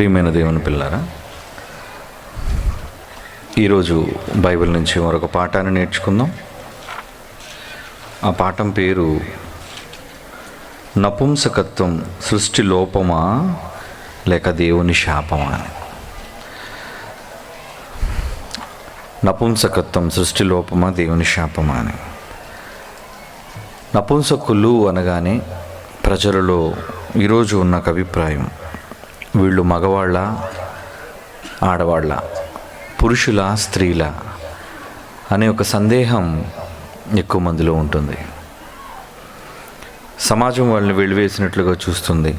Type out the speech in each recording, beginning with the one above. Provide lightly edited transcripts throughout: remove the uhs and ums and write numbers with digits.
ప్రియమైన దేవుని పిల్లారా, ఈరోజు బైబిల్ నుంచి మరొక పాఠాన్ని నేర్చుకుందాం. ఆ పాఠం పేరు నపుంసకత్వం సృష్టి లోపమా లేక దేవుని శాపమా అని. నపుంసకత్వం సృష్టి లోపమా దేవుని శాపమా అని. నపుంసకులు అనగానే ప్రజలలో ఈరోజు ఉన్న ఒక అభిప్రాయం, వీళ్ళు మగవాళ్ళ ఆడవాళ్ళ, పురుషుల స్త్రీల అనే ఒక సందేహం ఎక్కువ మందిలో ఉంటుంది. సమాజం వాళ్ళని వెలివేసినట్లుగా చూస్తుంది,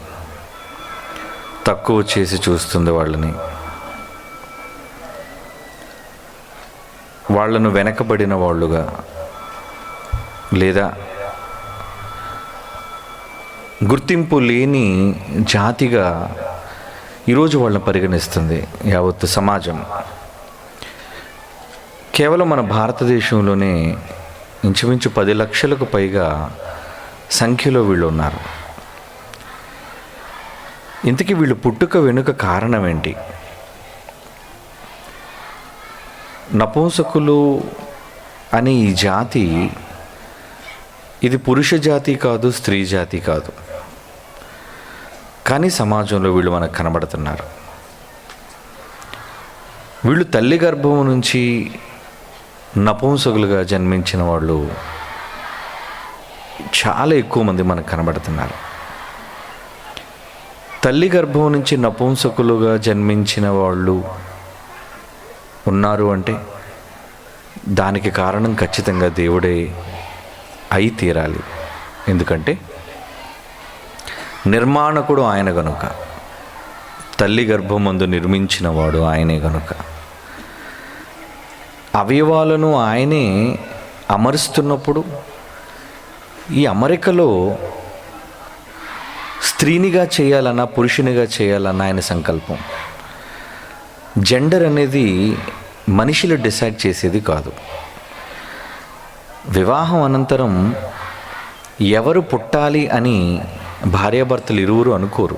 తక్కువ చేసి చూస్తుంది వాళ్ళని, వాళ్ళను వెనకబడిన వాళ్ళుగా లేదా గుర్తింపు లేని జాతిగా ఈరోజు వాళ్ళని పరిగణిస్తుంది యావత్తు సమాజం. కేవలం మన భారతదేశంలోనే ఇంచుమించు 10 లక్షలకు పైగా సంఖ్యలో వీళ్ళు ఉన్నారు. ఇంతకీ వీళ్ళు పుట్టుక వెనుక కారణం ఏంటి? నపుంసకులు అనే ఈ జాతి, ఇది పురుష జాతి కాదు, స్త్రీ జాతి కాదు, కానీ సమాజంలో వీళ్ళు మనకు కనబడుతున్నారు. వీళ్ళు తల్లి గర్భం నుంచి నపుంసకులుగా జన్మించిన వాళ్ళు చాలా ఎక్కువ మంది మనకు కనబడుతున్నారు. తల్లి గర్భం నుంచి నపుంసకులుగా జన్మించిన వాళ్ళు ఉన్నారు అంటే దానికి కారణం ఖచ్చితంగా దేవుడే అయి తీరాలి. ఎందుకంటే నిర్మాణకుడు ఆయన గనుక, తల్లి గర్భమందు నిర్మించిన వాడు ఆయనే గనుక, అవయవాలను ఆయనే అమరుస్తున్నప్పుడు ఈ అమరికలో స్త్రీనిగా చేయాలన్నా పురుషునిగా చేయాలన్న ఆయన సంకల్పం. జెండర్ అనేది మనుషులు డిసైడ్ చేసేది కాదు. వివాహం అనంతరం ఎవరు పుట్టాలి అని భార్యాభర్తలు ఇరువురు అనుకోరు.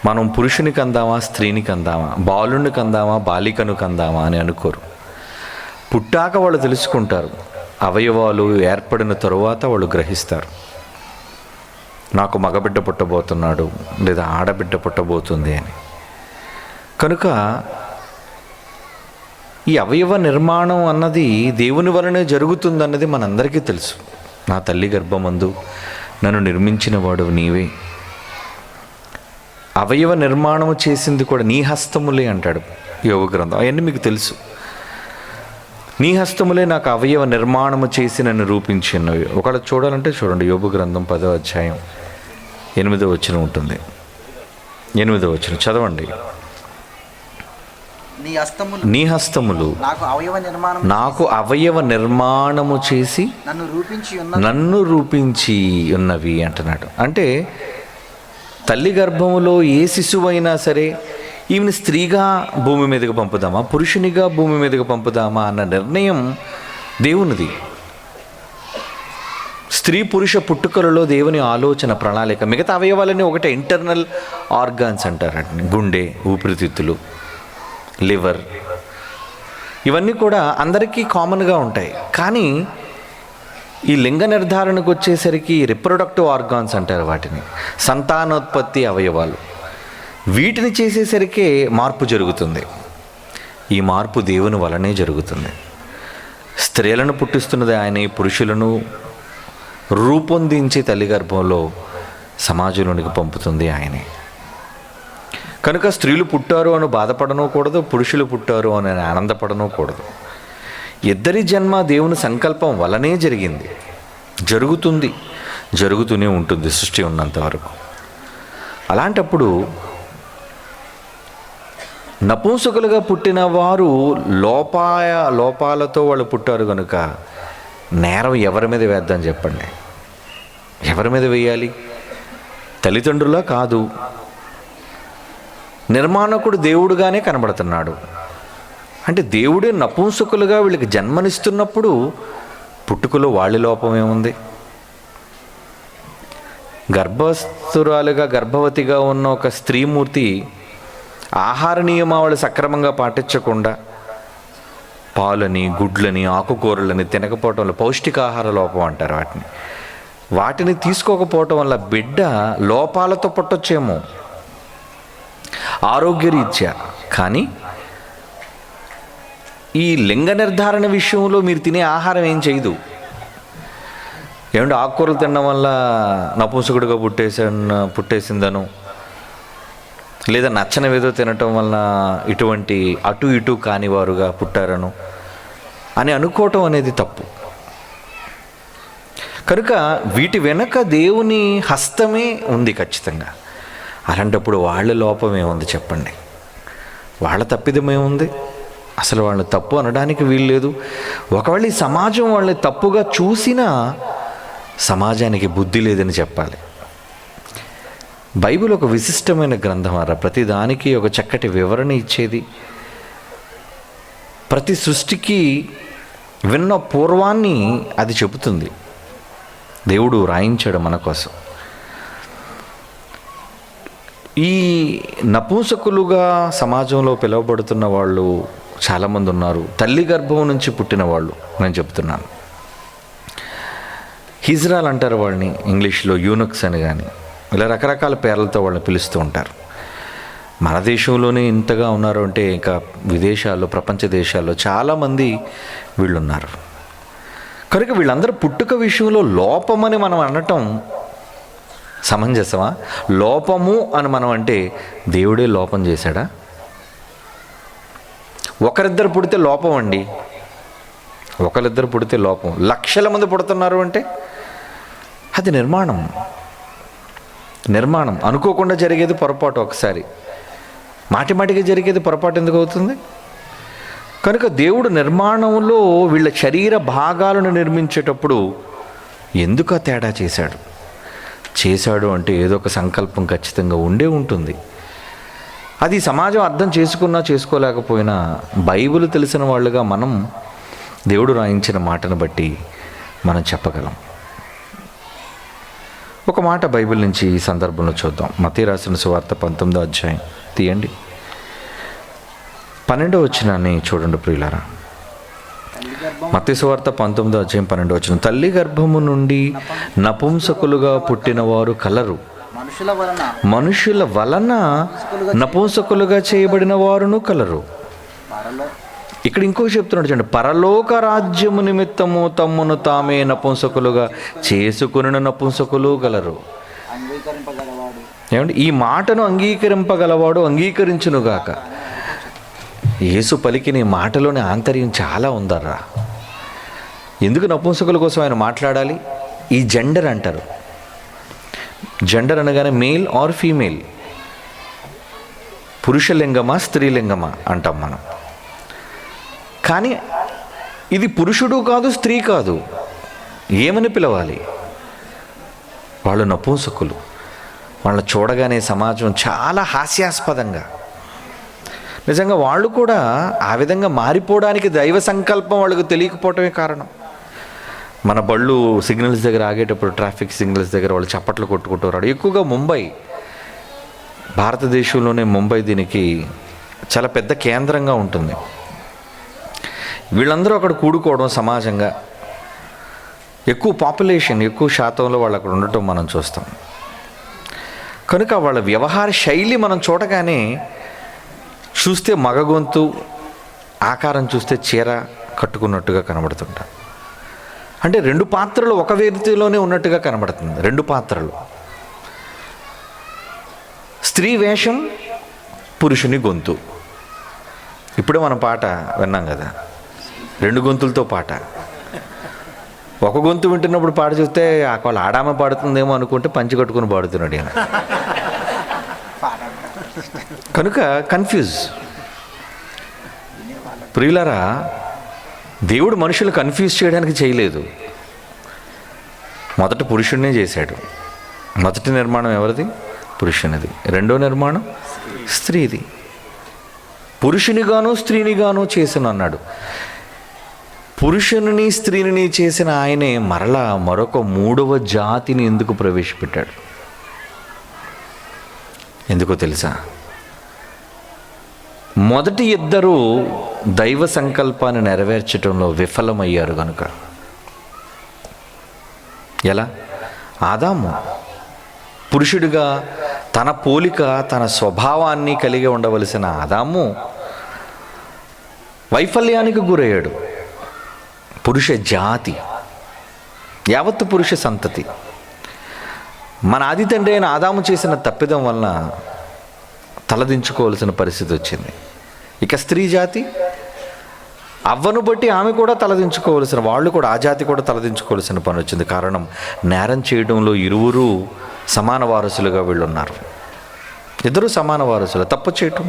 మనం పురుషునికి అందామా, స్త్రీనికి అందామా, బాలునికి అందామా, బాలికను కందామా అని అనుకోరు. పుట్టాక వాళ్ళు తెలుసుకుంటారు. అవయవాలు ఏర్పడిన తరువాత వాళ్ళు గ్రహిస్తారు, నాకు మగబిడ్డ పుట్టబోతున్నాడు లేదా ఆడబిడ్డ పుట్టబోతుంది అని. కనుక ఈ అవయవ నిర్మాణం అన్నది దేవుని వలనే జరుగుతుందన్నది మనందరికీ తెలుసు. నా తల్లి గర్భమందు నన్ను నిర్మించిన వాడు నీవే, అవయవ నిర్మాణము చేసింది కూడా నీ హస్తములే అంటాడు యోబు గ్రంథం. అవన్నీ మీకు తెలుసు. నీ హస్తములే నాకు అవయవ నిర్మాణము చేసి నన్ను రూపించినవి. ఒకవేళ చూడాలంటే చూడండి, యోబు గ్రంథం 10వ అధ్యాయం 8వ వచనం ఉంటుంది. 8వ వచనం చదవండి. నీ హస్తములు నాకు అవయవ నిర్మాణము చేసి నన్ను రూపించి ఉన్నవి అంటున్నాడు. అంటే తల్లి గర్భములో ఏ శిశువైనా సరే ఈమెను స్త్రీగా భూమి మీదకి పంపుదామా, పురుషునిగా భూమి మీదకి పంపుదామా అన్న నిర్ణయం దేవునిది. స్త్రీ పురుష పుట్టుకలలో దేవుని ఆలోచన ప్రణాళిక. మిగతా అవయవాలని ఒకటే ఇంటర్నల్ ఆర్గాన్స్ అంటారండి. గుండె, ఊపిరితిత్తులు, లివర్, ఇవన్నీ కూడా అందరికీ కామన్గా ఉంటాయి. కానీ ఈ లింగ నిర్ధారణకు వచ్చేసరికి రిప్రొడక్టివ్ ఆర్గాన్స్ అంటారు వాటిని, సంతానోత్పత్తి అవయవాలు. వీటిని చేసేసరికి మార్పు జరుగుతుంది. ఈ మార్పు దేవుని వలనే జరుగుతుంది. స్త్రీలను పుట్టిస్తున్నది ఆయనే, పురుషులను రూపొందించి తల్లి గర్భంలో సమాజంలోనికి పంపుతుంది ఆయనే. కనుక స్త్రీలు పుట్టారు అని బాధపడనూకూడదు, పురుషులు పుట్టారు అని ఆనందపడనూకూడదు. ఇద్దరి జన్మ దేవుని సంకల్పం వలనే జరిగింది, జరుగుతుంది, జరుగుతూనే ఉంటుంది సృష్టి ఉన్నంత వరకు. అలాంటప్పుడు నపుంసకులుగా పుట్టిన వారు లోపాలతో వాళ్ళు పుట్టారు కనుక నేరం ఎవరి మీద వేద్దాం చెప్పండి? ఎవరి మీద వేయాలి? తల్లిదండ్రులా? కాదు. నిర్మాణకుడు దేవుడుగానే కనబడుతున్నాడు. అంటే దేవుడే నపుంసకులుగా వీళ్ళకి జన్మనిస్తున్నప్పుడు పుట్టుకలో వాళ్ళ లోపం ఏముంది? గర్భస్థురాలుగా గర్భవతిగా ఉన్న ఒక స్త్రీమూర్తి ఆహార నియమావళి సక్రమంగా పాటించకుండా పాలని, గుడ్లని, ఆకుకూరలని తినకపోవటం వల్ల పౌష్టికాహార లోపం అంటారు వాటిని తీసుకోకపోవటం వల్ల బిడ్డ లోపాలతో పుట్టొచ్చేమో ఆరోగ్యరీత్యా. కానీ ఈ లింగ నిర్ధారణ విషయంలో మీరు తినే ఆహారం ఏం చేయదు. ఏమంటే ఆకుకూరలు తినడం వల్ల నపుంసకుడిగా పుట్టేసిందను, లేదా నచ్చనివేదో తినటం వలన ఇటువంటి అటు ఇటు కానివారుగా పుట్టారను అని అనుకోవటం అనేది తప్పు. కనుక వీటి వెనక దేవుని హస్తమే ఉంది ఖచ్చితంగా. అలాంటప్పుడు వాళ్ళ లోపమే ఉంది చెప్పండి, వాళ్ళ తప్పిదమేముంది? అసలు వాళ్ళు తప్పు అనడానికి వీలు లేదు. ఒకవేళ ఈ సమాజం వాళ్ళని తప్పుగా చూసినా సమాజానికి బుద్ధి లేదని చెప్పాలి. బైబిల్ ఒక విశిష్టమైన గ్రంథం అరా, ప్రతిదానికి ఒక చక్కటి వివరణ ఇచ్చేది. ప్రతి సృష్టికి విన్న పూర్వాన్ని అది చెబుతుంది. దేవుడు రాయించాడు మన కోసం. ఈ నపుంసకులుగా సమాజంలో పిలువబడుతున్న వాళ్ళు చాలామంది ఉన్నారు. తల్లి గర్భం నుంచి పుట్టిన వాళ్ళు నేను చెప్తున్నాను. హిజ్రాల్ అంటారు వాళ్ళని, ఇంగ్లీష్లో యూనక్స్ అని, కానీ ఇలా రకరకాల పేర్లతో వాళ్ళని పిలుస్తూ ఉంటారు. మన దేశంలోనే ఇంతగా ఉన్నారు అంటే ఇంకా విదేశాల్లో, ప్రపంచ దేశాల్లో చాలామంది వీళ్ళు ఉన్నారు. కనుక వీళ్ళందరూ పుట్టుక విషయంలో లోపమని మనం అనటం సమంజసమా? లోపము అని మనం అంటే దేవుడే లోపం చేశాడా? ఒకరిద్దరు పుడితే లోపం అండి, ఒకరిద్దరు పుడితే లోపం. లక్షల మంది పుడుతున్నారు అంటే అది నిర్మాణం. అనుకోకుండా జరిగేది పొరపాటు, ఒకసారి మాటిమాటికి జరిగేది పొరపాటు ఎందుకు అవుతుంది? కనుక దేవుడు నిర్మాణంలో వీళ్ళ శరీర భాగాలను నిర్మించేటప్పుడు ఎందుకు తేడా చేశాడు అంటే ఏదో ఒక సంకల్పం ఖచ్చితంగా ఉండే ఉంటుంది. అది సమాజం అర్థం చేసుకున్నా చేసుకోలేకపోయినా బైబిల్ తెలిసిన వాళ్ళుగా మనం దేవుడు రాయించిన మాటను బట్టి మనం చెప్పగలం. ఒక మాట బైబిల్ నుంచి ఈ సందర్భంలో చూద్దాం. మత్తయి రాసిన సువార్త 19వ అధ్యాయం తీయండి, 12వ వచనాన్ని చూడండి ప్రియులారా. మత్తయి సువార్త 19వ అధ్యాయం 12వ వచనం, తల్లి గర్భము నుండి నపుంసకులుగా పుట్టిన వారు కలరు, మనుషుల వలన నపుంసకులుగా చేయబడిన వారును కలరు. ఇక్కడ ఇంకో చెప్తున్నాడు చూడండి, పరలోక రాజ్యము నిమిత్తము తమ్మును తామే నపుంసకులుగా చేసుకుని నపుంసకులు గలరు. ఏమంటే ఈ మాటను అంగీకరింపగలవాడు అంగీకరించునుగాక. యేసు పలికిన ఈ మాటలోని ఆంతర్యం చాలా ఉందర్రా. ఎందుకు నపుంసకుల కోసం ఆయన మాట్లాడాలి? ఈ జెండర్ అంటారు. జెండర్ అనగానే మేల్ ఆర్ ఫీమేల్, పురుషలింగమా స్త్రీలింగమా అంటాం మనం. కానీ ఇది పురుషుడు కాదు, స్త్రీ కాదు. ఏమని పిలవాలి? వాళ్ళు నపుంసకులు. వాళ్ళ చూడగానే సమాజం చాలా హాస్యాస్పదంగా, నిజంగా వాళ్ళు కూడా ఆ విధంగా మారిపోవడానికి దైవ సంకల్పం వాళ్ళకు తెలియకపోవటమే కారణం. మన బళ్ళు సిగ్నల్స్ దగ్గర ఆగేటప్పుడు, ట్రాఫిక్ సిగ్నల్స్ దగ్గర వాళ్ళు చప్పట్లు కొట్టుకుంటారు. ఎక్కువగా ముంబై, భారతదేశంలోనే ముంబై దీనికి చాలా పెద్ద కేంద్రంగా ఉంటుంది. వీళ్ళందరూ అక్కడ కూడుకోవడం, సమాజంగా ఎక్కువ పాపులేషన్, ఎక్కువ శాతంలో వాళ్ళు అక్కడ ఉండటం మనం చూస్తాం. కనుక వాళ్ళ వ్యవహార శైలి మనం చూడగానే, చూస్తే మగ గొంతు, ఆకారం చూస్తే చీర కట్టుకున్నట్టుగా కనబడుతుంటారు. అంటే రెండు పాత్రలు ఒక వ్యక్తిలోనే ఉన్నట్టుగా కనబడుతుంది. రెండు పాత్రలు, స్త్రీ వేషం, పురుషుని గొంతు. ఇప్పుడే మన పాట విన్నాం కదా, రెండు గొంతులతో పాట. ఒక గొంతు వింటున్నప్పుడు పాట చూస్తే వాళ్ళు ఆడామ పాడుతుందేమో అనుకుంటే పంచి కట్టుకుని పాడుతున్నాడు ఈయన. కనుక కన్ఫ్యూజ్. ప్రియులారా, దేవుడు మనుషులు కన్ఫ్యూజ్ చేయడానికి చేయలేదు. మొదట పురుషుడినే చేశాడు. మొదటి నిర్మాణం ఎవరిది? పురుషునిది. రెండో నిర్మాణం స్త్రీది. పురుషునిగాను స్త్రీనిగాను చేసిన అన్నాడు. పురుషుని స్త్రీని చేసిన ఆయనే మరలా మరొక మూడవ జాతిని ఎందుకు ప్రవేశపెట్టాడు? ఎందుకో తెలుసా? మొదటి ఇద్దరు దైవ సంకల్పాన్ని నెరవేర్చడంలో విఫలమయ్యారు కనుక. ఎలా? ఆదాము పురుషుడిగా తన పోలిక తన స్వభావాన్ని కలిగి ఉండవలసిన ఆదాము వైఫల్యానికి గురయ్యాడు. పురుష జాతి, యావత్తు పురుష సంతతి, మన ఆది తండ్రి అయిన ఆదాము చేసిన తప్పిదం వలన తలదించుకోవాల్సిన పరిస్థితి వచ్చింది. ఇక స్త్రీ జాతి, అవ్వను బట్టి ఆమె కూడా తలదించుకోవాల్సిన, వాళ్ళు కూడా ఆ జాతి కూడా తలదించుకోవాల్సిన పని వచ్చింది. కారణం, నేరం చేయడంలో ఇరువురు సమాన వారసులుగా వీళ్ళున్నారు. ఇద్దరు సమాన వారసులు తప్పు చేయటం.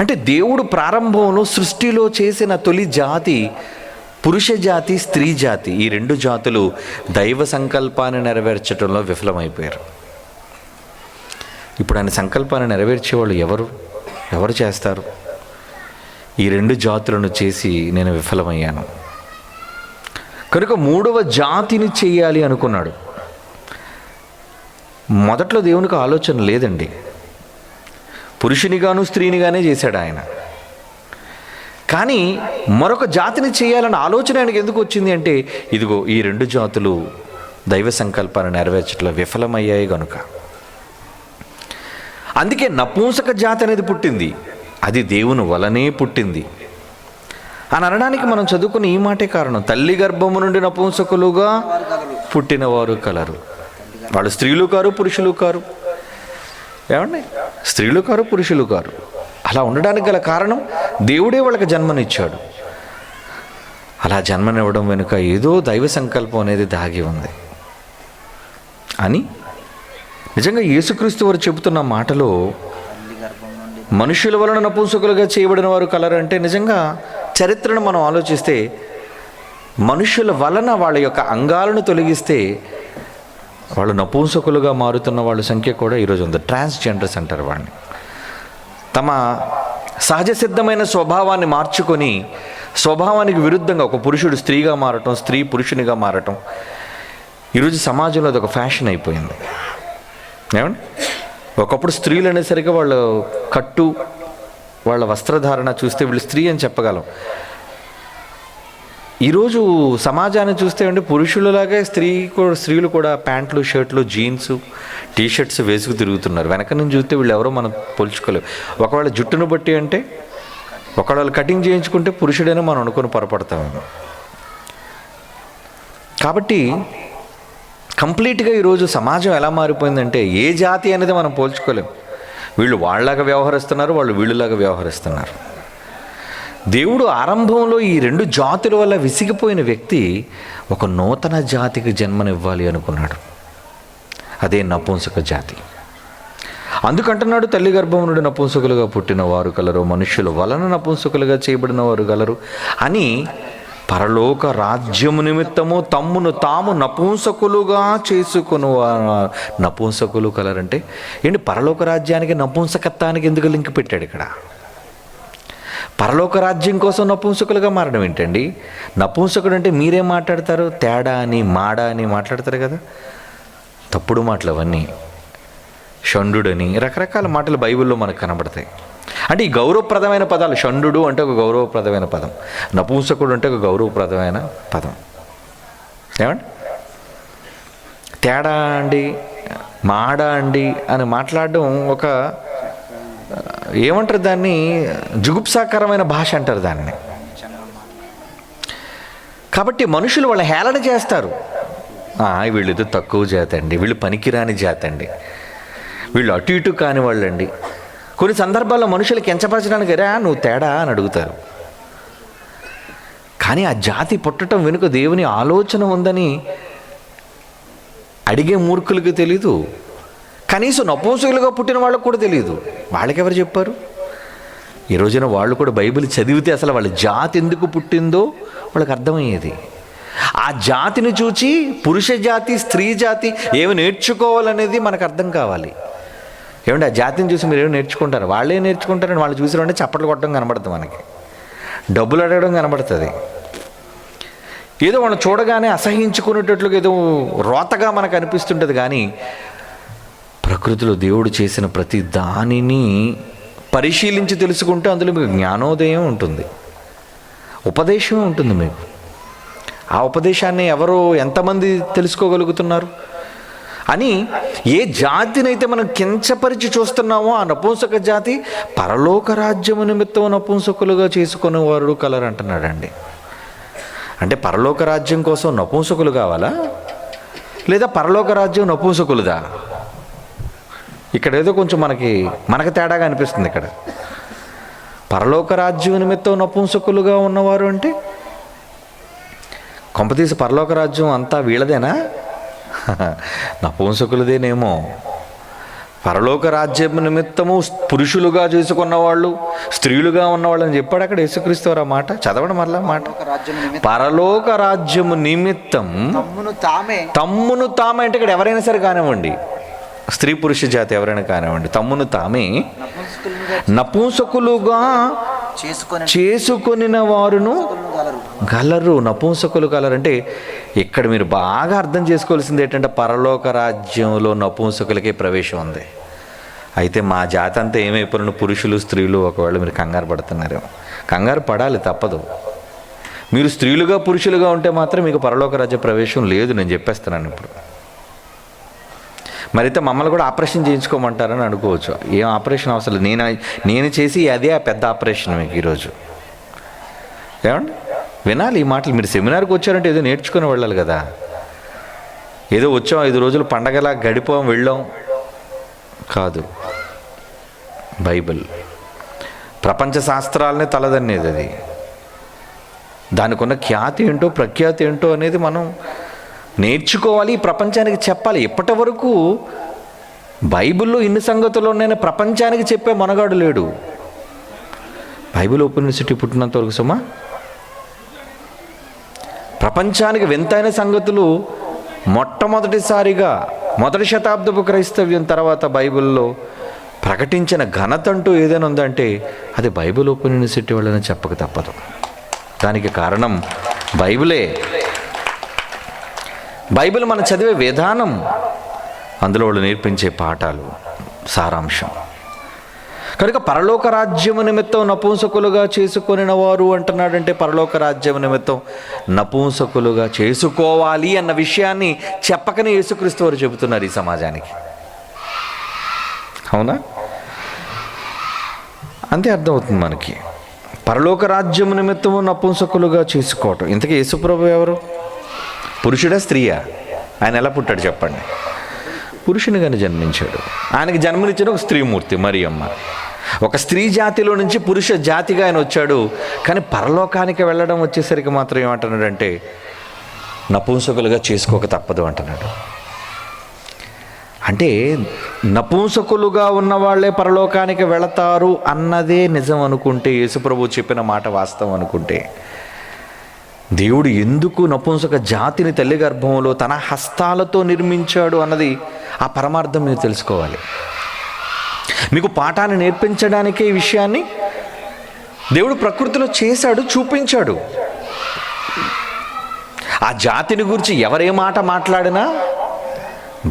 అంటే దేవుడు ప్రారంభంలో సృష్టిలో చేసిన తొలి జాతి పురుష జాతి, స్త్రీ జాతి. ఈ రెండు జాతులు దైవ సంకల్పాన్ని నెరవేర్చడంలో విఫలమైపోయారు. ఇప్పుడు ఆయన సంకల్పాన్ని నెరవేర్చేవాళ్ళు ఎవరు చేస్తారు? ఈ రెండు జాతులను చేసి నేను విఫలమయ్యాను కనుక మూడవ జాతిని చేయాలి అనుకున్నాడు. మొదట్లో దేవునికి ఆలోచన లేదండి. పురుషునిగాను స్త్రీనిగానే చేశాడు ఆయన. కానీ మరొక జాతిని చేయాలన్న ఆలోచన ఆయనకు ఎందుకు వచ్చింది అంటే, ఇదిగో ఈ రెండు జాతులు దైవ సంకల్పాన్ని నెరవేర్చడంలో విఫలమయ్యాయి కనుక. అందుకే నపుంసక జాతి అనేది పుట్టింది. అది దేవుని వలనే పుట్టింది అని అనడానికి మనం చదువుకున్న ఈ మాటే కారణం. తల్లి గర్భము నుండి నపుంసకులుగా పుట్టినవారు కలరు. వాళ్ళు స్త్రీలు కారు, పురుషులు కారు. ఏమండి? స్త్రీలు కారు, పురుషులు కారు. అలా ఉండడానికి గల కారణం, దేవుడే వాళ్ళకి జన్మనిచ్చాడు. అలా జన్మనివ్వడం వెనుక ఏదో దైవ సంకల్పం అనేది దాగి ఉంది అని నిజంగా యేసుక్రీస్తు వారు చెబుతున్న మాటలో, మనుషుల వలన నపుంసకులుగా చేయబడిన వారు కలరు అంటే, నిజంగా చరిత్రను మనం ఆలోచిస్తే మనుషుల వలన వాళ్ళ యొక్క అంగాలను తొలగిస్తే వాళ్ళు నపుంసకులుగా మారుతున్న వాళ్ళ సంఖ్య కూడా ఈరోజు ఉంది. ట్రాన్స్జెండర్స్ అంటారు వాళ్ళని. తమ సహజ సిద్ధమైన స్వభావాన్ని మార్చుకొని స్వభావానికి విరుద్ధంగా ఒక పురుషుడు స్త్రీగా మారటం, స్త్రీ పురుషునిగా మారటం ఈరోజు సమాజంలో అదొక ఫ్యాషన్ అయిపోయింది. ఏమండి? ఒకప్పుడు స్త్రీలు అనేసరికి వాళ్ళ కట్టు, వాళ్ళ వస్త్రధారణ చూస్తే వీళ్ళు స్త్రీ అని చెప్పగలం. ఈరోజు సమాజాన్ని చూస్తే అండి పురుషులలాగే స్త్రీలు కూడా ప్యాంట్లు, షర్ట్లు, జీన్స్, టీషర్ట్స్ వేసుకు తిరుగుతున్నారు. వెనక నుంచి చూస్తే వీళ్ళు ఎవరో మనం పోల్చుకోలేము. ఒకవేళ జుట్టును బట్టి అంటే ఒకవేళ కటింగ్ చేయించుకుంటే పురుషుడైనా మనం అనుకుని పొరపడతామేమో. కాబట్టి కంప్లీట్గా ఈరోజు సమాజం ఎలా మారిపోయిందంటే ఏ జాతి అనేది మనం పోల్చుకోలేము. వీళ్ళు వాళ్ళలాగా వ్యవహరిస్తున్నారు, వాళ్ళు వీళ్ళలాగా వ్యవహరిస్తున్నారు. దేవుడు ఆరంభంలో ఈ రెండు జాతుల వల్ల విసిగిపోయిన వ్యక్తి ఒక నూతన జాతికి జన్మనివ్వాలి అనుకున్నాడు. అదే నపుంసక జాతి. అందుకంటున్నాడు, తల్లి గర్భం నుండి నపుంసకులుగా పుట్టిన వారు కలరు, మనుష్యుల వలన నపుంసకులుగా చేయబడిన వారు కలరు అని. పరలోక రాజ్యము నిమిత్తము తమ్మును తాము నపుంసకులుగా చేసుకుని నపుంసకులు కలరంటే ఏంటి? పరలోక రాజ్యానికి నపుంసకత్వానికి ఎందుకు లింక్ పెట్టాడు ఇక్కడ? పరలోక రాజ్యం కోసం నపుంసకులుగా మారడం ఏంటండి? నపుంసకుడు అంటే మీరేం మాట్లాడతారు? తేడా అని, మాడ అని మాట్లాడతారు కదా. తప్పుడు మాటలు అవన్నీ. షండుడని రకరకాల మాటలు బైబిల్లో మనకు కనబడతాయి. అంటే ఈ గౌరవప్రదమైన పదాలు. షండు అంటే ఒక గౌరవప్రదమైన పదం, నపుంసకుడు అంటే ఒక గౌరవప్రదమైన పదం. ఏమండి? తేడా అండి, మాడ అండి అని మాట్లాడడం ఒక ఏమంటారు దాన్ని, జుగుప్సాకరమైన భాష అంటారు దాన్ని. కాబట్టి మనుషులు వాళ్ళ హేళన చేస్తారు. వీళ్ళేదో తక్కువ జాతి అండి, వీళ్ళు పనికిరాని జాతి అండి, వీళ్ళు అటు ఇటు కాని వాళ్ళండి. కొన్ని సందర్భాల్లో మనుషులకి ఎంచపరచడానికి నువ్వు తేడా అని అడుగుతారు. కానీ ఆ జాతి పుట్టడం వెనుక దేవుని ఆలోచన ఉందని అడిగే మూర్ఖులకి తెలీదు. కనీసం నపుంసకులుగా పుట్టిన వాళ్ళకు కూడా తెలియదు. వాళ్ళకెవరు చెప్పారు? ఈ రోజున వాళ్ళు కూడా బైబిల్ చదివితే అసలు వాళ్ళ జాతి ఎందుకు పుట్టిందో వాళ్ళకి అర్థమయ్యేది. ఆ జాతిని చూచి పురుష జాతి, స్త్రీ జాతి ఏమి నేర్చుకోవాలనేది మనకు అర్థం కావాలి. ఏమంటే ఆ జాతిని చూసి మీరు ఏమి నేర్చుకుంటారు? వాళ్ళే నేర్చుకుంటారని వాళ్ళు చూసిరంటే చప్పట్లు కొట్టడం కనబడుతుంది, మనకి డబ్బులు అడగడం కనబడుతుంది. ఏదో వాళ్ళని చూడగానే అసహించుకునేటట్లుగా ఏదో రోతగా మనకు అనిపిస్తుంటుంది. కానీ ప్రకృతిలో దేవుడు చేసిన ప్రతి దానిని పరిశీలించి తెలుసుకుంటే అందులో మీకు జ్ఞానోదయం ఉంటుంది, ఉపదేశం ఉంటుంది మీకు. ఆ ఉపదేశాన్ని ఎవరు ఎంతమంది తెలుసుకోగలుగుతున్నారు అని ఏ జాతినైతే మనం కించపరిచి చూస్తున్నామో ఆ నపుంసక జాతి పరలోక రాజ్యము నిమిత్తం నపుంసకులుగా చేసుకునేవారు కలరు అంటున్నాడండి. అంటే పరలోక రాజ్యం కోసం నపుంసకులు కావాలా, లేదా పరలోక రాజ్యం నపుంసకులుదా? ఇక్కడ ఏదో కొంచెం మనకు తేడాగా అనిపిస్తుంది. ఇక్కడ పరలోక రాజ్యం నిమిత్తం నపుంసకులుగా ఉన్నవారు అంటే కొంపతీసి పరలోక రాజ్యం అంతా వీళ్ళదేనా? నపుంసకులదేనేమో. పరలోక రాజ్యం నిమిత్తము పురుషులుగా చేసుకున్న వాళ్ళు, స్త్రీలుగా ఉన్నవాళ్ళు అని చెప్పాడు అక్కడ యేసుక్రీస్తు వారు. ఆ మాట చదవడం మరలా మాట. పరలోక రాజ్యము నిమిత్తం తమ్మును తామే అంటే ఇక్కడ ఎవరైనా సరే కానివ్వండి, స్త్రీ పురుష జాతి ఎవరైనా కానివ్వండి, తమ్మును తామే నపుంసకులుగా చేసుకొనిన వారును గలరు. నపుంసకులు గలరు అంటే ఇక్కడ మీరు బాగా అర్థం చేసుకోవాల్సింది ఏంటంటే పరలోక రాజ్యంలో నపుంసకులకే ప్రవేశం ఉంది. అయితే మా జాతి అంతా ఏమైపోయిన పురుషులు స్త్రీలు ఒకవేళ మీరు కంగారు పడుతున్నారేమో. కంగారు పడాలి, తప్పదు. మీరు స్త్రీలుగా పురుషులుగా ఉంటే మాత్రం మీకు పరలోక రాజ్య ప్రవేశం లేదు, నేను చెప్పేస్తున్నాను ఇప్పుడు. మరైతే మమ్మల్ని కూడా ఆపరేషన్ చేయించుకోమంటారని అనుకోవచ్చు. ఏం ఆపరేషన్ అవసరం లేదు, నేను చేసి అదే ఆ పెద్ద ఆపరేషన్ మీకు ఈరోజు. ఏమండి వినాలి ఈ మాటలు. మీరు సెమినార్కి వచ్చారంటే ఏదో నేర్చుకుని వెళ్ళాలి కదా. ఏదో వచ్చాం 5 రోజులు పండగలా గడిపోం వెళ్ళాం కాదు. బైబిల్ ప్రపంచ శాస్త్రాలనే తలదన్నేది. అది దానికి ఉన్న ఖ్యాతి ఏంటో ప్రఖ్యాతి ఏంటో అనేది మనం నేర్చుకోవాలి, ప్రపంచానికి చెప్పాలి. ఇప్పటి వరకు బైబిల్లో ఇన్ని సంగతులు ఉన్నాయని ప్రపంచానికి చెప్పే మనగాడు లేడు. బైబిల్ ఓపెన్ యూనివర్సిటీ పుట్టినంత వరకు సుమా ప్రపంచానికి వింతైన సంగతులు మొట్టమొదటిసారిగా మొదటి శతాబ్దపు క్రైస్తవ్యం తర్వాత బైబిల్లో ప్రకటించిన ఘనత అంటూ ఏదైనా ఉందంటే అది బైబిల్ ఓపెన్ యూనివర్సిటీ వాళ్ళని చెప్పక తప్పదు. దానికి కారణం బైబిలే. బైబిల్ మనం చదివే విధానం, అందులో వాళ్ళు నేర్పించే పాఠాలు, సారాంశం. కనుక పరలోక రాజ్యము నిమిత్తం నపుంసకులుగా చేసుకొనిన వారు అంటున్నాడంటే పరలోక రాజ్యము నిమిత్తం నపుంసకులుగా చేసుకోవాలి అన్న విషయాన్ని చెప్పకనే యేసుక్రీస్తు వారు చెబుతున్నారు ఈ సమాజానికి. అవునా? అంతే అర్థమవుతుంది మనకి. పరలోక రాజ్యము నిమిత్తము నపుంసకులుగా చేసుకోవటం. ఇంతకీ యేసుప్రభు ఎవరు? పురుషుడా స్త్రీయా? ఆయన ఎలా పుట్టాడు చెప్పండి? పురుషునిగానే జన్మించాడు. ఆయనకి జన్మనిచ్చిన ఒక స్త్రీమూర్తి మరియమ్మ. ఒక స్త్రీ జాతిలో నుంచి పురుష జాతిగా ఆయన వచ్చాడు. కానీ పరలోకానికి వెళ్ళడం వచ్చేసరికి మాత్రం ఏమంటున్నాడంటే నపుంసకులుగా చేసుకోక తప్పదు అంటున్నాడు. అంటే నపుంసకులుగా ఉన్న వాళ్ళే పరలోకానికి వెళతారు అన్నదే నిజం అనుకుంటే, యేసుప్రభు చెప్పిన మాట వాస్తవం అనుకుంటే, దేవుడు ఎందుకు నపుంసక జాతిని తల్లి గర్భంలో తన హస్తాలతో నిర్మించాడు అన్నది ఆ పరమార్థం మీరు తెలుసుకోవాలి. మీకు పాఠాన్ని నేర్పించడానికే ఈ విషయాన్ని దేవుడు ప్రకృతిలో చేశాడు, చూపించాడు. ఆ జాతిని గురించి ఎవరే మాట మాట్లాడినా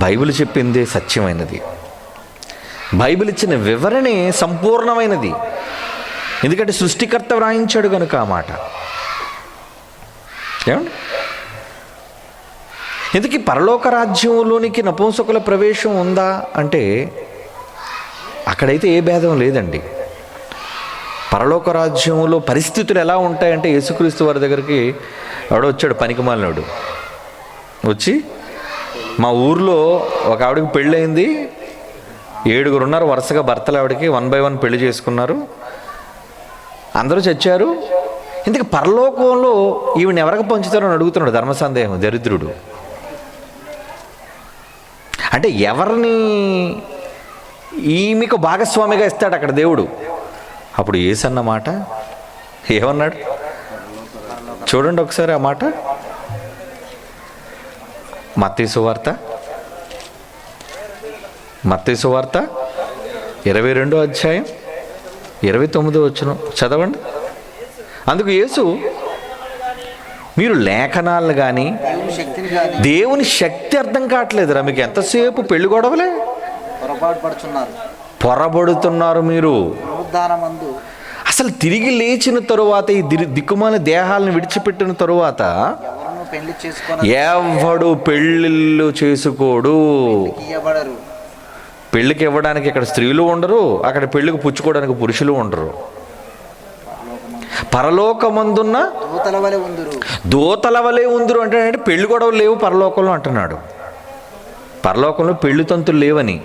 బైబిల్ చెప్పిందే సత్యమైనది. బైబిల్ ఇచ్చిన వివరణే సంపూర్ణమైనది. ఎందుకంటే సృష్టికర్త వ్రాయించాడు కనుక ఆ మాట. ఏమండి? ఎందుకు పరలోక రాజ్యంలోనికి నపుంసకుల ప్రవేశం ఉందా అంటే అక్కడైతే ఏ భేదం లేదండి. పరలోక రాజ్యంలో పరిస్థితులు ఎలా ఉంటాయంటే యేసుక్రీస్తు వారి దగ్గరికి ఎవడో వచ్చాడు, పనికిమాలినోడు వచ్చి, మా ఊర్లో ఒక ఆవిడకి పెళ్ళయింది, 7 ఉన్నారు వరుసగా భర్తలు, ఆవిడకి 1 by 1 పెళ్లి చేసుకున్నారు, అందరూ చచ్చారు, ఇందుకు పరలోకంలో ఈవిని ఎవరికి పంచుతారో అని అడుగుతున్నాడు. ధర్మ సందేహం, దరిద్రుడు. అంటే ఎవరిని ఈమెకు భాగస్వామిగా ఇస్తాడు అక్కడ దేవుడు. అప్పుడు యేసు అన్న మాట ఏమన్నాడు చూడండి ఒకసారి ఆ మాట. మత్తయి సువార్త 22వ అధ్యాయం 29వ వచనం చదవండి. అందుకు యేసు, మీరు లేఖనాలను కానీ దేవుని శక్తి అర్థం కావట్లేదురా, మీకు ఎంతసేపు పెళ్లి గొడవలే, పొరబడుతున్నారు మీరు. పునరుద్ధానమందు అసలు తిరిగి లేచిన తరువాత ఈ దిక్కుమాల దేహాలను విడిచిపెట్టిన తరువాత ఎవరును పెళ్లి చేసుకొని ఎవడు పెళ్ళిళ్ళు చేసుకోడు. ఇయ్యబడరు. పెళ్ళికి ఇవ్వడానికి ఇక్కడ స్త్రీలు ఉండరు, అక్కడ పెళ్ళికి పుచ్చుకోవడానికి పురుషులు ఉండరు. పరలోకమందున్న దూతల వలె ఉందురు. దూతల వలె ఉందురు అంటే పెళ్లి గొడవలు లేవు పరలోకంలో అంటున్నాడు. పరలోకంలో పెళ్లి తంతులు లేవని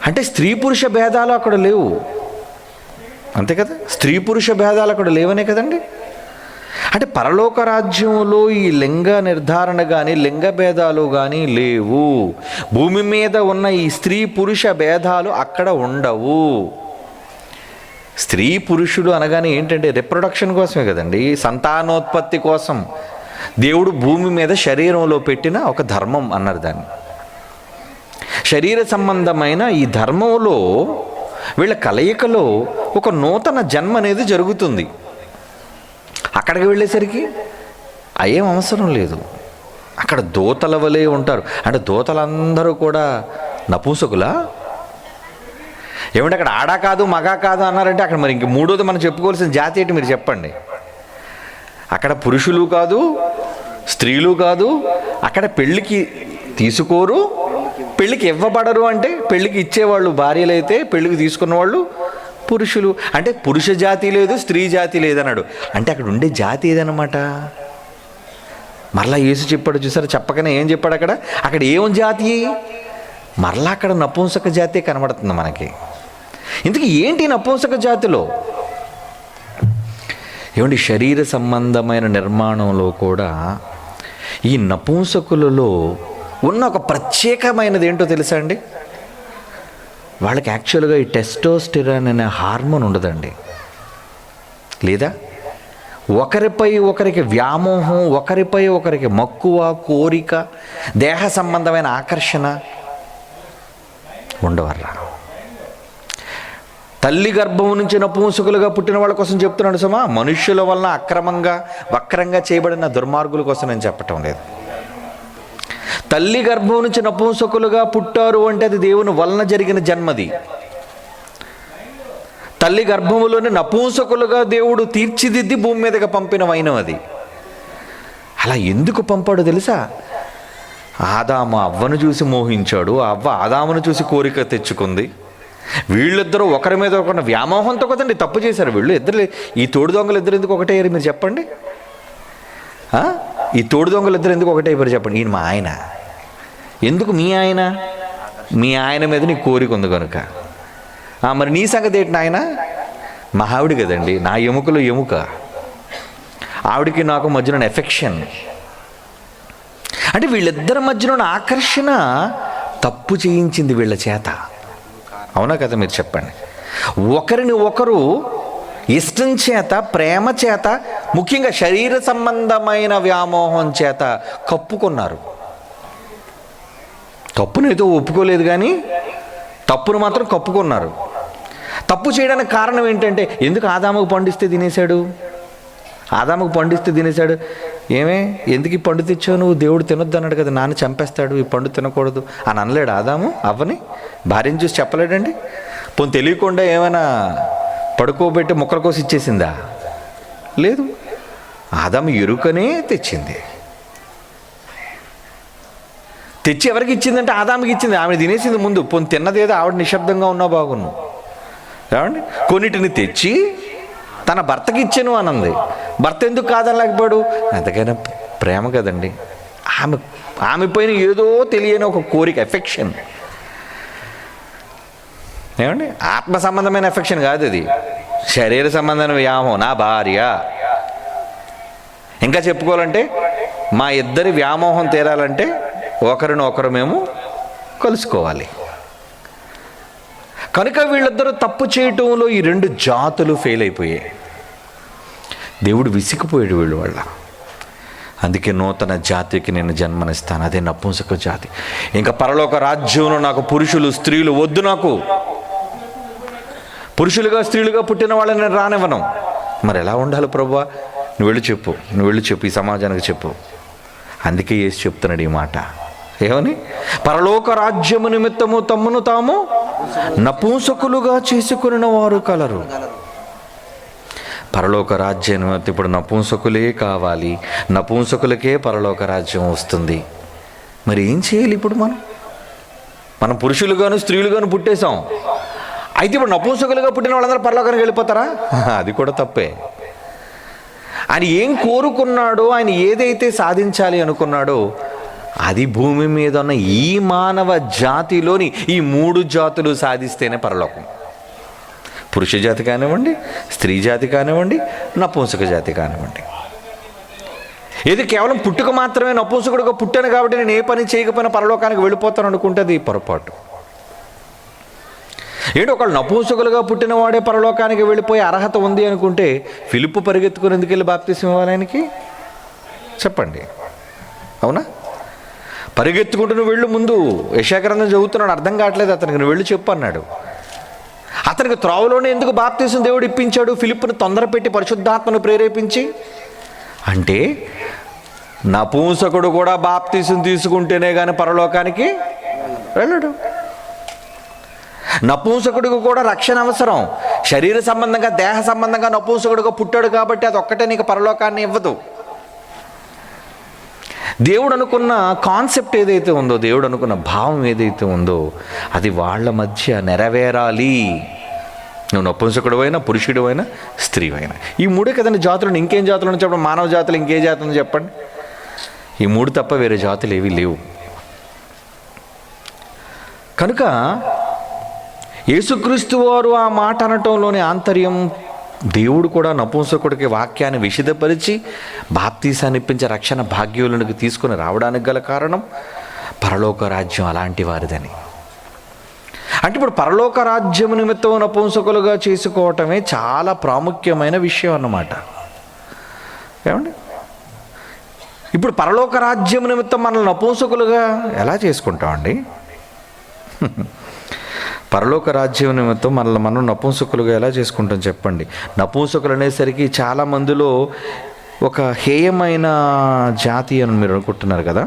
అంటే స్త్రీ పురుష భేదాలు అక్కడ లేవు, అంతే కదా. స్త్రీ పురుష భేదాలు అక్కడ లేవనే కదండి. అంటే పరలోక రాజ్యంలో ఈ లింగ నిర్ధారణ కానీ లింగ భేదాలు కానీ లేవు. భూమి మీద ఉన్న ఈ స్త్రీ పురుష భేదాలు అక్కడ ఉండవు. స్త్రీ పురుషుడు అనగానే ఏంటంటే రిప్రొడక్షన్ కోసమే కదండి, సంతానోత్పత్తి కోసం దేవుడు భూమి మీద శరీరంలో పెట్టిన ఒక ధర్మం అన్నారు దాన్ని. శరీర సంబంధమైన ఈ ధర్మంలో వీళ్ళ కలయికలో ఒక నూతన జన్మ అనేది జరుగుతుంది. అక్కడికి వెళ్ళేసరికి అయేం అవసరం లేదు, అక్కడ దూతల వలె ఉంటారు. అంటే దూతలందరూ కూడా నపుంసకులా ఏమంటే అక్కడ ఆడా కాదు మగా కాదు అన్నారంటే అక్కడ మరి ఇంక మూడోది మనం చెప్పుకోవాల్సిన జాతి ఏంటి మీరు చెప్పండి. అక్కడ పురుషులు కాదు స్త్రీలు కాదు, అక్కడ పెళ్ళికి తీసుకోరు పెళ్ళికి ఇవ్వబడరు. అంటే పెళ్ళికి ఇచ్చేవాళ్ళు భార్యలు అయితే పెళ్ళికి తీసుకున్న వాళ్ళు పురుషులు. అంటే పురుష జాతి లేదు స్త్రీ జాతి లేదన్నాడు. అంటే అక్కడ ఉండే జాతి ఏదన్నమాట. మరలా యేసు చెప్పాడు చూసారా, చెప్పకనే ఏం చెప్పాడు అక్కడ ఏం జాతి, మరలా అక్కడ నపుంసక జాతి కనబడుతుంది మనకి. ఇందుకు ఏంటి నపుంసక జాతిలో ఏమండి శరీర సంబంధమైన నిర్మాణంలో కూడా ఈ నపుంసకులలో ఉన్న ఒక ప్రత్యేకమైనది ఏంటో తెలుసా అండి, వాళ్ళకి యాక్చువల్గా ఈ టెస్టోస్టెరాన్ అనే హార్మోన్ ఉండదండి. లేదా ఒకరిపై ఒకరికి వ్యామోహం, ఒకరిపై ఒకరికి మక్కువ, కోరిక, దేహ సంబంధమైన ఆకర్షణ ఉండవర్రా. తల్లి గర్భం నుంచి నపుంసకులుగా పుట్టిన వాళ్ళ కోసం చెప్తున్నాడు సుమా. మనుష్యుల వలన అక్రమంగా వక్రంగా చేయబడిన దుర్మార్గుల కోసం నేను చెప్పటం లేదు. తల్లి గర్భం నుంచి నపుంసకులుగా పుట్టారు అంటే అది దేవుని వలన జరిగిన జన్మది. తల్లి గర్భములోని నపుంసకులుగా దేవుడు తీర్చిదిద్ది భూమి మీదగా పంపిన వైనం అది. అలా ఎందుకు పంపాడు తెలుసా? ఆదాము అవ్వను చూసి మోహించాడు, అవ్వ ఆదామును చూసి కోరిక తెచ్చుకుంది. వీళ్ళిద్దరూ ఒకరి మీద ఒకరిని వ్యామోహంతో కదండి తప్పు చేశారు వీళ్ళు ఇద్దరు. ఈ తోడు దొంగలు ఇద్దరు ఎందుకు ఒకటే అయ్యారు మీరు చెప్పండి? ఈ తోడు దొంగలు ఇద్దరు ఎందుకు ఒకటే అయిపోయారు చెప్పండి? ఈయన మా ఆయన, ఎందుకు మీ ఆయన? మీ ఆయన మీద నీ కోరిక ఉంది కనుక. మరి నీ సంగతి ఏంటి నాయన? మా ఆవిడ కదండి, నా ఎముకలో ఎముక, ఆవిడికి నాకు మధ్యలో ఎఫెక్షన్. అంటే వీళ్ళిద్దరి మధ్యలో ఆకర్షణ తప్పు చేయించింది వీళ్ళ చేత. అవునా కదా మీరు చెప్పండి? ఒకరిని ఒకరు ఇష్టం చేత, ప్రేమ చేత, ముఖ్యంగా శరీర సంబంధమైన వ్యామోహం చేత కప్పుకున్నారు. తప్పునైతే ఒప్పుకోలేదు కానీ తప్పును మాత్రం కప్పుకున్నారు. తప్పు చేయడానికి కారణం ఏంటంటే ఎందుకు ఆదాముకు పండిస్తే తినేశాడు? ఆదాముకు పండిస్తే తినేశాడు. ఏమే ఎందుకు ఈ పండు తెచ్చావు నువ్వు? దేవుడు తినొద్దు అన్నాడు కదా, నాన్న చంపేస్తాడు, ఈ పండు తినకూడదు అని అనలేడు ఆదాము అవ్వని? భార్యను చూసి చెప్పలేడండి? పోనీ తెలియకుండా ఏమైనా పడుకోబెట్టి ముక్కల కోసి ఇచ్చేసిందా? లేదు, ఆదాము ఎరుకనే తెచ్చింది. తెచ్చి ఎవరికి ఇచ్చిందంటే ఆదాముకి ఇచ్చింది. ఆమె తినేసింది ముందు. పోనీ తిన్నదేదో ఆవిడ నిశ్శబ్దంగా ఉన్నా బాగున్నావు ఏమండి? కొన్నిటిని తెచ్చి తన భర్తకి ఇచ్చాను అనంది. భర్త ఎందుకు కాదనలేకపోయాడు? ఎంతకైనా ప్రేమ కదండి. ఆమె పైన ఏదో తెలియని ఒక కోరిక, ఎఫెక్షన్. ఏమండి? ఆత్మ సంబంధమైన ఎఫెక్షన్ కాదు అది, శరీర సంబంధమైన వ్యామోహం. నా భార్య, ఇంకా చెప్పుకోవాలంటే మా ఇద్దరి వ్యామోహం తీరాలంటే ఒకరినొకరు మేము కలుసుకోవాలి. కనుక వీళ్ళిద్దరూ తప్పు చేయటంలో ఈ రెండు జాతులు ఫెయిల్ అయిపోయాయి. దేవుడు విసిగిపోయాడు వీళ్ళు వాళ్ళ. అందుకే నూతన జాతికి నేను జన్మనిస్తాను, అదే నపుంసక జాతి. ఇంకా పరలోక రాజ్యంలో నాకు పురుషులు స్త్రీలు వద్దు. నాకు పురుషులుగా స్త్రీలుగా పుట్టిన వాళ్ళని నేను రానివ్వను. మరి ఎలా ఉండాలి ప్రభువా? నువ్వు వెళ్ళి చెప్పు, ఈ సమాజానికి చెప్పు. అందుకే యేసు చెప్తున్నాడు ఈ మాట. ఏమని? పరలోక రాజ్యము నిమిత్తము తమ్మును తాము నపుంసకులుగా చేసుకుని వారు కలరు. పరలోక రాజ్యం నిమిత్తం ఇప్పుడు నపుంసకులే కావాలి, నపుంసకులకే పరలోక రాజ్యం వస్తుంది. మరి ఏం చేయాలి? ఇప్పుడు మనం పురుషులుగాను స్త్రీలుగాను పుట్టేశాం. అయితే ఇప్పుడు నపుంసకులుగా పుట్టిన వాళ్ళందరూ పరలోకానికి వెళ్ళిపోతారా? అది కూడా తప్పే. ఆయన ఏం కోరుకున్నాడో, ఆయన ఏదైతే సాధించాలి అనుకున్నాడో అది భూమి మీద ఉన్న ఈ మానవ జాతిలోని ఈ 3 జాతులు సాధిస్తేనే పరలోకం. పురుష జాతి కానివ్వండి, స్త్రీ జాతి కానివ్వండి, నపుంసక జాతి కానివ్వండి. ఏది కేవలం పుట్టుక మాత్రమే నపుంసకుడుగా పుట్టాను కాబట్టి నేను ఏ పని చేయకపోయినా పరలోకానికి వెళ్ళిపోతాను అనుకుంటే అది పొరపాటు. ఏంటి, ఒకళ్ళు నపుంసకులుగా పుట్టిన వాడే పరలోకానికి వెళ్ళిపోయే అర్హత ఉంది అనుకుంటే ఫిలిప్పు పరిగెత్తుకుని ఎందుకు వెళ్ళి బాప్తిసం ఇవ్వాలి ఆయనకి? చెప్పండి, అవునా? పరిగెత్తుకుంటూ నువ్వు వెళ్ళు, ముందు యెషయా గ్రంథం చదువుతున్నాడు, అర్థం కావట్లేదు అతనికి, నువ్వు వెళ్ళి చెప్పు అన్నాడు. అతనికి త్రోవలోనే ఎందుకు బాప్తిసం దేవుడు ఇప్పించాడు? ఫిలిప్పును తొందరపెట్టి పరిశుద్ధాత్మను ప్రేరేపించి. అంటే నపుంసకుడు కూడా బాప్తిసం తీసుకుంటేనే కానీ పరలోకానికి వెళ్ళడు. నపుంసకుడికి కూడా రక్షణ అవసరం. శరీర సంబంధంగా, దేహ సంబంధంగా నపుంసకుడిగా పుట్టాడు కాబట్టి అది ఒక్కటే నీకు పరలోకాన్ని ఇవ్వదు. దేవుడు అనుకున్న కాన్సెప్ట్ ఏదైతే ఉందో, దేవుడు అనుకున్న భావం ఏదైతే ఉందో అది వాళ్ళ మధ్య నెరవేరాలి. నువ్వు నపుంసకుడు అయినా, పురుషుడు అయినా, స్త్రీ అయినా. ఈ 3 కదండి జాతులను. ఇంకేం జాతులు అని చెప్పండి? మానవ జాతులు ఇంకే జాతి ఉంది చెప్పండి? ఈ 3 తప్ప వేరే జాతులు ఏవీ లేవు. కనుక యేసుక్రీస్తు వారు ఆ మాట అనటంలోని ఆంతర్యం, దేవుడు కూడా నపుంసకుడికి వాక్యాన్ని విశదపరిచి బాప్తీసాన్ని ఇప్పించే రక్షణ భాగ్యులకు తీసుకుని రావడానికి గల కారణం పరలోక రాజ్యం అలాంటి వారిదని. అంటే ఇప్పుడు పరలోక రాజ్యం నిమిత్తం నపుంసకులుగా చేసుకోవటమే చాలా ప్రాముఖ్యమైన విషయం అన్నమాట. ఏమండి, ఇప్పుడు పరలోక రాజ్యం నిమిత్తం మనల్ని నపుంసకులుగా ఎలా చేసుకుంటామండి? పరలోక రాజ్యం నిమిత్తం మనల్ని మనం నపుంసకులుగా ఎలా చేసుకుంటాం చెప్పండి? నపుంసకులు అనేసరికి చాలా మందిలో ఒక హేయమైన జాతి అని మీరు అనుకుంటున్నారు కదా.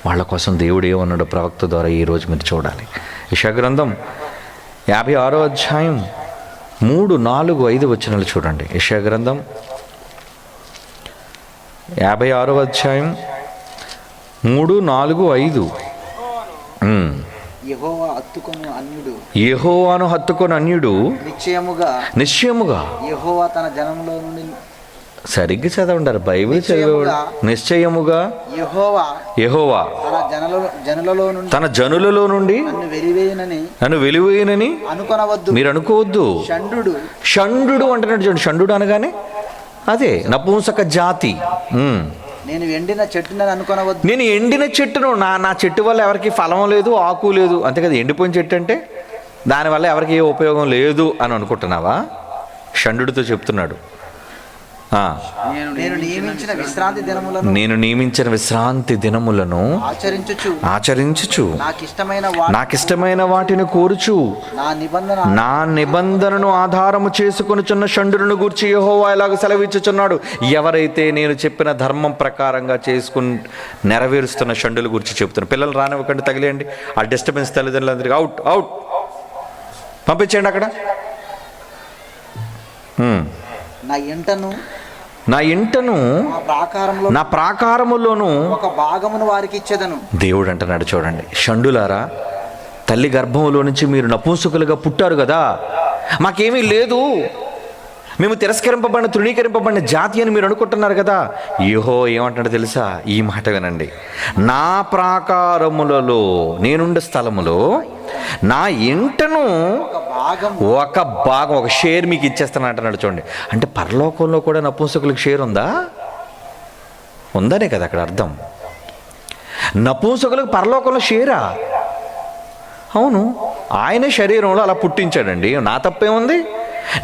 వాళ్ళ కోసం దేవుడు ఏమన్నాడు ప్రవక్త ద్వారా ఈరోజు మీరు చూడాలి. యెషయా గ్రంథం 56వ అధ్యాయం 3, 4, 5 వచనాలు చూడండి. యెషయా గ్రంథం 56వ అధ్యాయం 3, 4, 5. యెహోవాను హత్తుకొని అన్యుడు నిశ్చయముగా యెహోవా తన జనములో నుండి. సరిగ్గా చదవండి బైబిల్ చదివేవాడు. నిశ్చయముగా యెహోవా తన జనులలో నుండి నన్ను వెలివేయనని మీరు అనుకోవద్దు. షండు అంటున్నాడు చూడండి. షండు అనగానే అదే నపుంసక జాతి. నేను ఎండిన చెట్టును అనుకోనవద్దు. నేను ఎండిన చెట్టును, నా చెట్టు వల్ల ఎవరికి ఫలం లేదు, ఆకు లేదు, అంతే కదా. ఎండిపోయిన చెట్టు అంటే దానివల్ల ఎవరికి ఏ ఉపయోగం లేదు అని అనుకుంటున్నావా? షండుడితో చెప్తున్నాడు, నేను నియమించిన విశ్రాంతి దినములను ఆచరించుచు నాకిష్టమైన వాటిని కోరుచు నా నిబంధనను ఆధారము చేసుకొనుచున్న షండులను గూర్చి యెహోవా ఇలాగ సెలవిచ్చుచున్నాడు. ఎవరైతే నేను చెప్పిన ధర్మం ప్రకారంగా చేసుకుని నెరవేరుస్తున్న షండుల గురించి చెప్తున్నాను. పిల్లలు రానివ్వకండి, తగిలేయండి. ఆ డిస్టర్బెన్స్ తల్లిదండ్రులందరికీ అవుట్ అవుట్ పంపించేయండి అక్కడ. నా ఇంటను నా ప్రాకారములోను ఒక భాగమును వారికి ఇచ్చేదను. దేవుడు అంటున్నాడు చూడండి. షండులారా, తల్లి గర్భంలో నుంచి మీరు నపుంసకులుగా పుట్టారు కదా, మాకేమీ లేదు, మేము తిరస్కరింపబడిన తృణీకరింపబడిన జాతి అని మీరు అనుకుంటున్నారు కదా. యెహోవా ఏమంటాడో తెలుసా? ఈ మాట వినండి. నా ప్రాకారములలో, నేనుండే స్థలములో నా ఇంటను ఒక భాగం, ఒక షేర్ మీకు ఇచ్చేస్తాను అంటున్నాడు చూడండి. అంటే పరలోకంలో కూడా నపుంసకులకు షేర్ ఉందా? ఉందనే కదా అక్కడ అర్థం. నపుంసకులకు పరలోకంలో షేరా? అవును, ఆయన శరీరంలో అలా పుట్టించాడండి. నా తప్పేముంది?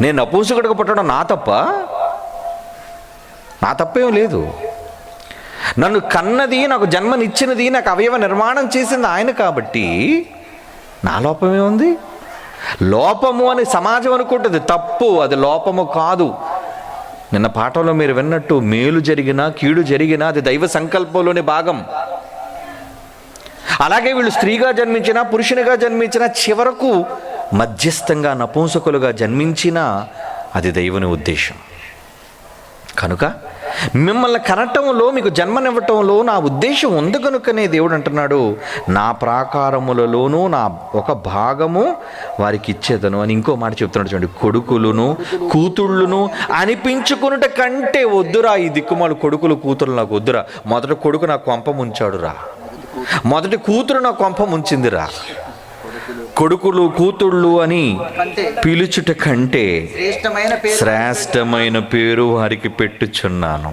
నేను నపుంసకుడిగా పుట్టడం నా తప్ప? నా తప్పేం లేదు. నన్ను కన్నది, నాకు జన్మనిచ్చినది, నాకు అవయవ నిర్మాణం చేసింది ఆయన కాబట్టి నా లోపమే ఉంది. లోపము అని సమాజం అనుకుంటుంది, తప్పు. అది లోపము కాదు. నిన్న పాఠంలో మీరు విన్నట్టు మేలు జరిగినా కీడు జరిగినా అది దైవ సంకల్పంలోని భాగం. అలాగే వీళ్ళు స్త్రీగా జన్మించినా పురుషునిగా జన్మించినా చివరకు మధ్యస్థంగా నపుంసకులుగా జన్మించినా అది దేవుని ఉద్దేశం. కనుక మిమ్మల్ని కనటంలో, మీకు జన్మనివ్వటంలో నా ఉద్దేశం ఉంది కనుకనే దేవుడు అంటున్నాడు, నా ప్రాకారములలోనూ నా ఒక భాగము వారికి ఇచ్చేదను అని ఇంకో మాట చెప్తున్నాడు చూడండి. కొడుకులను కూతుళ్ళును అనిపించుకున్నట కంటే వద్దురా ఈ దిక్కుమాలు కొడుకులు కూతురు నాకు వద్దురా. మొదటి కొడుకు నా కొంప ముంచాడురా, మొదటి కూతురు నా కొంప ముంచిందిరా. కొడుకులు కూతుళ్ళు అని పిలుచుట కంటే శ్రేష్టమైన పేరు వారికి పెట్టుచున్నాను.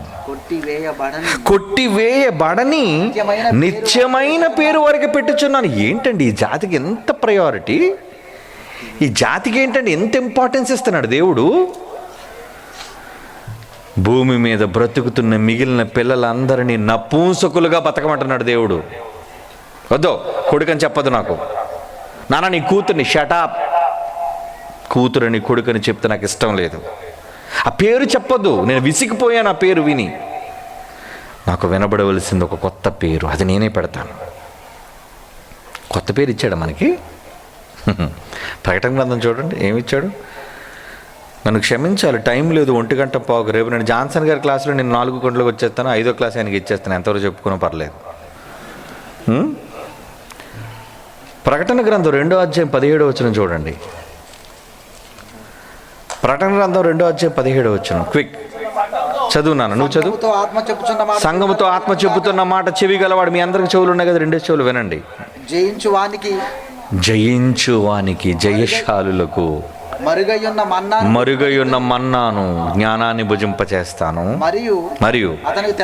కొట్టివేయబడని నిత్యమైన పేరు వారికి పెట్టుచున్నాను. ఏంటండి ఈ జాతికి ఎంత ప్రయారిటీ? ఈ జాతికి ఏంటండి ఎంత ఇంపార్టెన్స్ ఇస్తున్నాడు దేవుడు? భూమి మీద బ్రతుకుతున్న మిగిలిన పిల్లలందరినీ నపుంసకులుగా బతకమంటున్నాడు దేవుడు. వద్దు కొడుకని చెప్పదు నాకు, నాన్న నీ కూతుర్ని షటాప్, కూతురని కొడుకని చెప్తే నాకు ఇష్టం లేదు. ఆ పేరు చెప్పొద్దు, నేను విసిగిపోయాను ఆ పేరు విని. నాకు వినబడవలసింది ఒక కొత్త పేరు, అది నేనే పెడతాను. కొత్త పేరు ఇచ్చాడు మనకి. ప్రకటన గ్రంథం చూడండి ఏమిచ్చాడు. నన్ను క్షమించాలి, టైం లేదు, 1:15. రేపు నేను జాన్సన్ గారి క్లాసులో నేను 4 గంటలకు వచ్చేస్తాను, 5వ క్లాస్ ఆయనకి ఇచ్చేస్తాను, ఎంతవరకు చెప్పుకున్నా పర్లేదు. ప్రకటన గ్రంథం 2వ అధ్యాయం 17వ వచనం చూడండి. ప్రకటన గ్రంథం 2వ అధ్యాయం 17వ వచనం. క్విక్ చదువున్నాను, నువ్వు చదువు. సంఘముతో ఆత్మ చెబుతున్న మాట చెవి గలవాడు. మీ అందరికి చెవులు ఉన్నాయి కదా, 2 చెవులు వినండి. జయించువానికి జయశాలులకు మరుగయున్న మన్నాను జ్ఞానాన్ని భుజింపచేస్తాను, మరియు అతనికి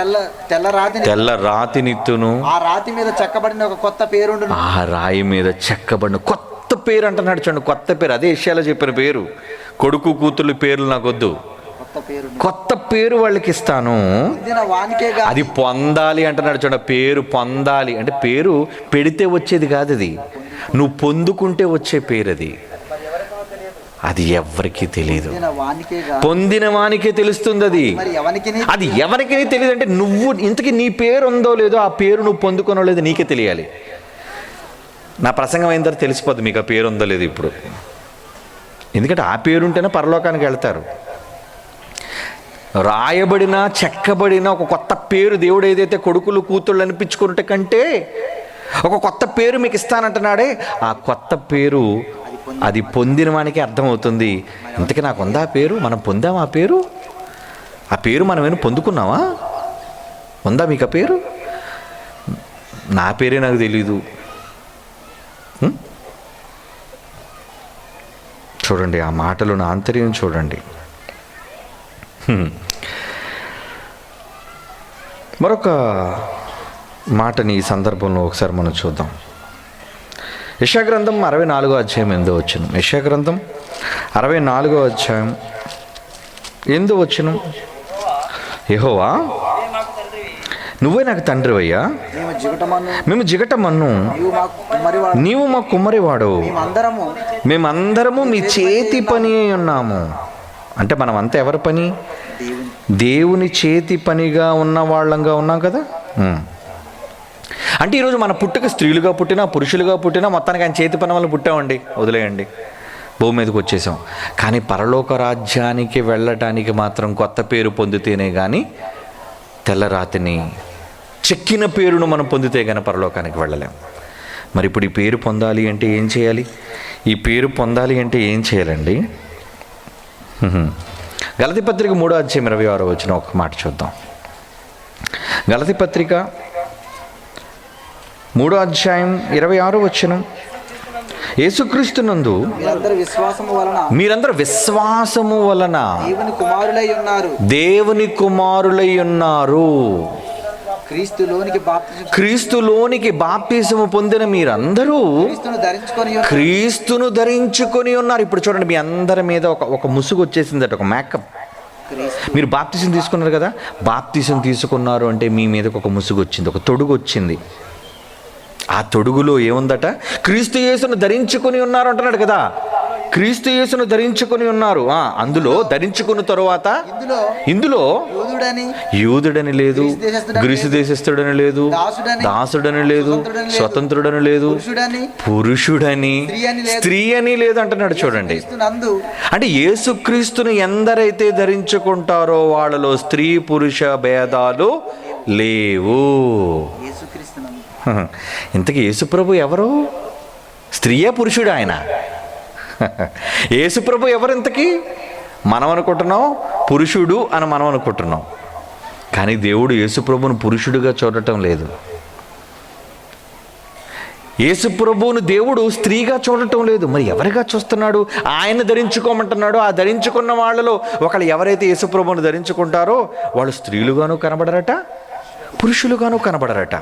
తెల్ల రాతినిత్తును, ఆ రాతి మీద చెక్కబడిన ఒక కొత్త పేరు, ఆ రాయి మీద చెక్కబడిన కొత్త పేరు అంటున్నాడు చూడండి. కొత్త పేరు, అదే విషయాలు చెప్పిన పేరు. కొడుకు కూతుర్ల పేర్లు నాకొద్దు, కొత్త పేరు వాళ్ళకి ఇస్తాను, అది పొందాలి అంటున్నాడు చూడండి. పేరు పొందాలి అంటే పేరు పెడితే వచ్చేది కాదు, అది నువ్వు పొందుకుంటే వచ్చే పేరు. అది ఎవరికి తెలియదు, పొందిన వానికే తెలుస్తుంది. అది ఎవరికి తెలియదు అంటే నువ్వు ఇంతకీ నీ పేరు ఉందో లేదో, ఆ పేరు నువ్వు పొందుకునో లేదో నీకే తెలియాలి. నా ప్రసంగం అయిన తర్వాత తెలిసిపోద్ది మీకు ఆ పేరు ఉందో లేదు ఇప్పుడు. ఎందుకంటే ఆ పేరు ఉంటేనే పరలోకానికి వెళ్తారు. రాయబడిన చెక్కబడిన ఒక కొత్త పేరు దేవుడు ఏదైతే కొడుకులు కూతుళ్ళు అనిపించుకున్నట్టు కంటే ఒక కొత్త పేరు మీకు ఇస్తానంటున్నాడే, ఆ కొత్త పేరు అది పొందిన వానికి అర్థమవుతుంది. ఇంతకీ నాకు ఉందా ఆ పేరు? మనం పొందామా ఆ పేరు? ఆ పేరు మనం ఏమైనా పొందుకున్నావా? ఉందా మీకు ఆ పేరు? నా పేరే నాకు తెలీదు. చూడండి ఆ మాటలు నా ఆంతర్యం చూడండి. మరొక మాటని ఈ సందర్భంలో ఒకసారి మనం చూద్దాం. యెషయా గ్రంథం 64వ అధ్యాయం 8వ వచనం. యెషయా గ్రంథం 64వ అధ్యాయం 8వ వచనం. యెహోవా నువ్వే నాకు తండ్రివయ్యా, మేము జిగటమన్ను, నీవు మా కుమ్మరివాడు, మేమందరము మీ చేతి పని అయి ఉన్నాము. అంటే మనం అంతా ఎవరి పని? దేవుని చేతి పనిగా ఉన్న వాళ్ళంగా ఉన్నాం కదా. అంటే ఈరోజు మన పుట్టుక స్త్రీలుగా పుట్టినా పురుషులుగా పుట్టినా మొత్తానికి ఆయన చేతి పని వల్ల పుట్టామండి, వదిలేయండి, భూమి మీదకి వచ్చేసాం. కానీ పరలోక రాజ్యానికి వెళ్ళటానికి మాత్రం కొత్త పేరు పొందితేనే కానీ, తెల్లరాతిని చెక్కిన పేరును మనం పొందితే కానీ పరలోకానికి వెళ్ళలేం. మరి ఇప్పుడు ఈ పేరు పొందాలి అంటే ఏం చేయాలి? ఈ పేరు పొందాలి అంటే ఏం చేయాలండి? గలతీ పత్రిక 3వ అధ్యాయం 26వ వచనం ఒక మాట చూద్దాం. గలతీ పత్రిక 3వ అధ్యాయం 26వ వచనం. యేసుక్రీస్తునందు మీరందరూ విశ్వాసము వలన దేవుని కుమారులై ఉన్నారు. క్రీస్తులోనికి బాప్తిసము పొందిన మీరందరూ క్రీస్తును ధరించుకొని ఉన్నారు. ఇప్పుడు చూడండి, మీ అందరి మీద ఒక ముసుగు వచ్చేసిందట, ఒక మేకప్. మీరు బాప్తిసం తీసుకున్నారు కదా, బాప్తిసం తీసుకున్నారు అంటే మీ మీదకి ఒక ముసుగు వచ్చింది, ఒక తొడుగు వచ్చింది. ఆ తొడుగులో ఏముందట? క్రీస్తు యేసును ధరించుకొని ఉన్నారు అంటున్నాడు కదా. క్రీస్తు యేసును ధరించుకొని ఉన్నారు. అందులో ధరించుకున్న తరువాత ఇందులో యూదుడని లేదు, గ్రీసు దేశస్థుడని లేదు, దాసుడని లేదు, స్వతంత్రుడని లేదు, పురుషుడని స్త్రీ అని లేదు అంటున్నాడు. చూడండి, అంటే యేసుక్రీస్తును ఎందరైతే ధరించుకుంటారో వాళ్ళలో స్త్రీ పురుష భేదాలు లేవు. ఇంతకీ యేసుప్రభు ఎవరు? స్త్రీయే పురుషుడు ఆయన? యేసుప్రభు ఎవరు ఇంతకీ? మనం అనుకుంటున్నాం పురుషుడు అని మనం అనుకుంటున్నాం, కానీ దేవుడు యేసుప్రభును పురుషుడిగా చూడటం లేదు. యేసుప్రభువును దేవుడు స్త్రీగా చూడటం లేదు. మరి ఎవరిగా చూస్తున్నాడు? ఆయన ధరించుకోమంటున్నాడు. ఆ ధరించుకున్న వాళ్ళలో ఒకళ్ళు ఎవరైతే యేసుప్రభువును ధరించుకుంటారో వాళ్ళు స్త్రీలుగాను కనబడరట, పురుషులుగాను కనబడరట.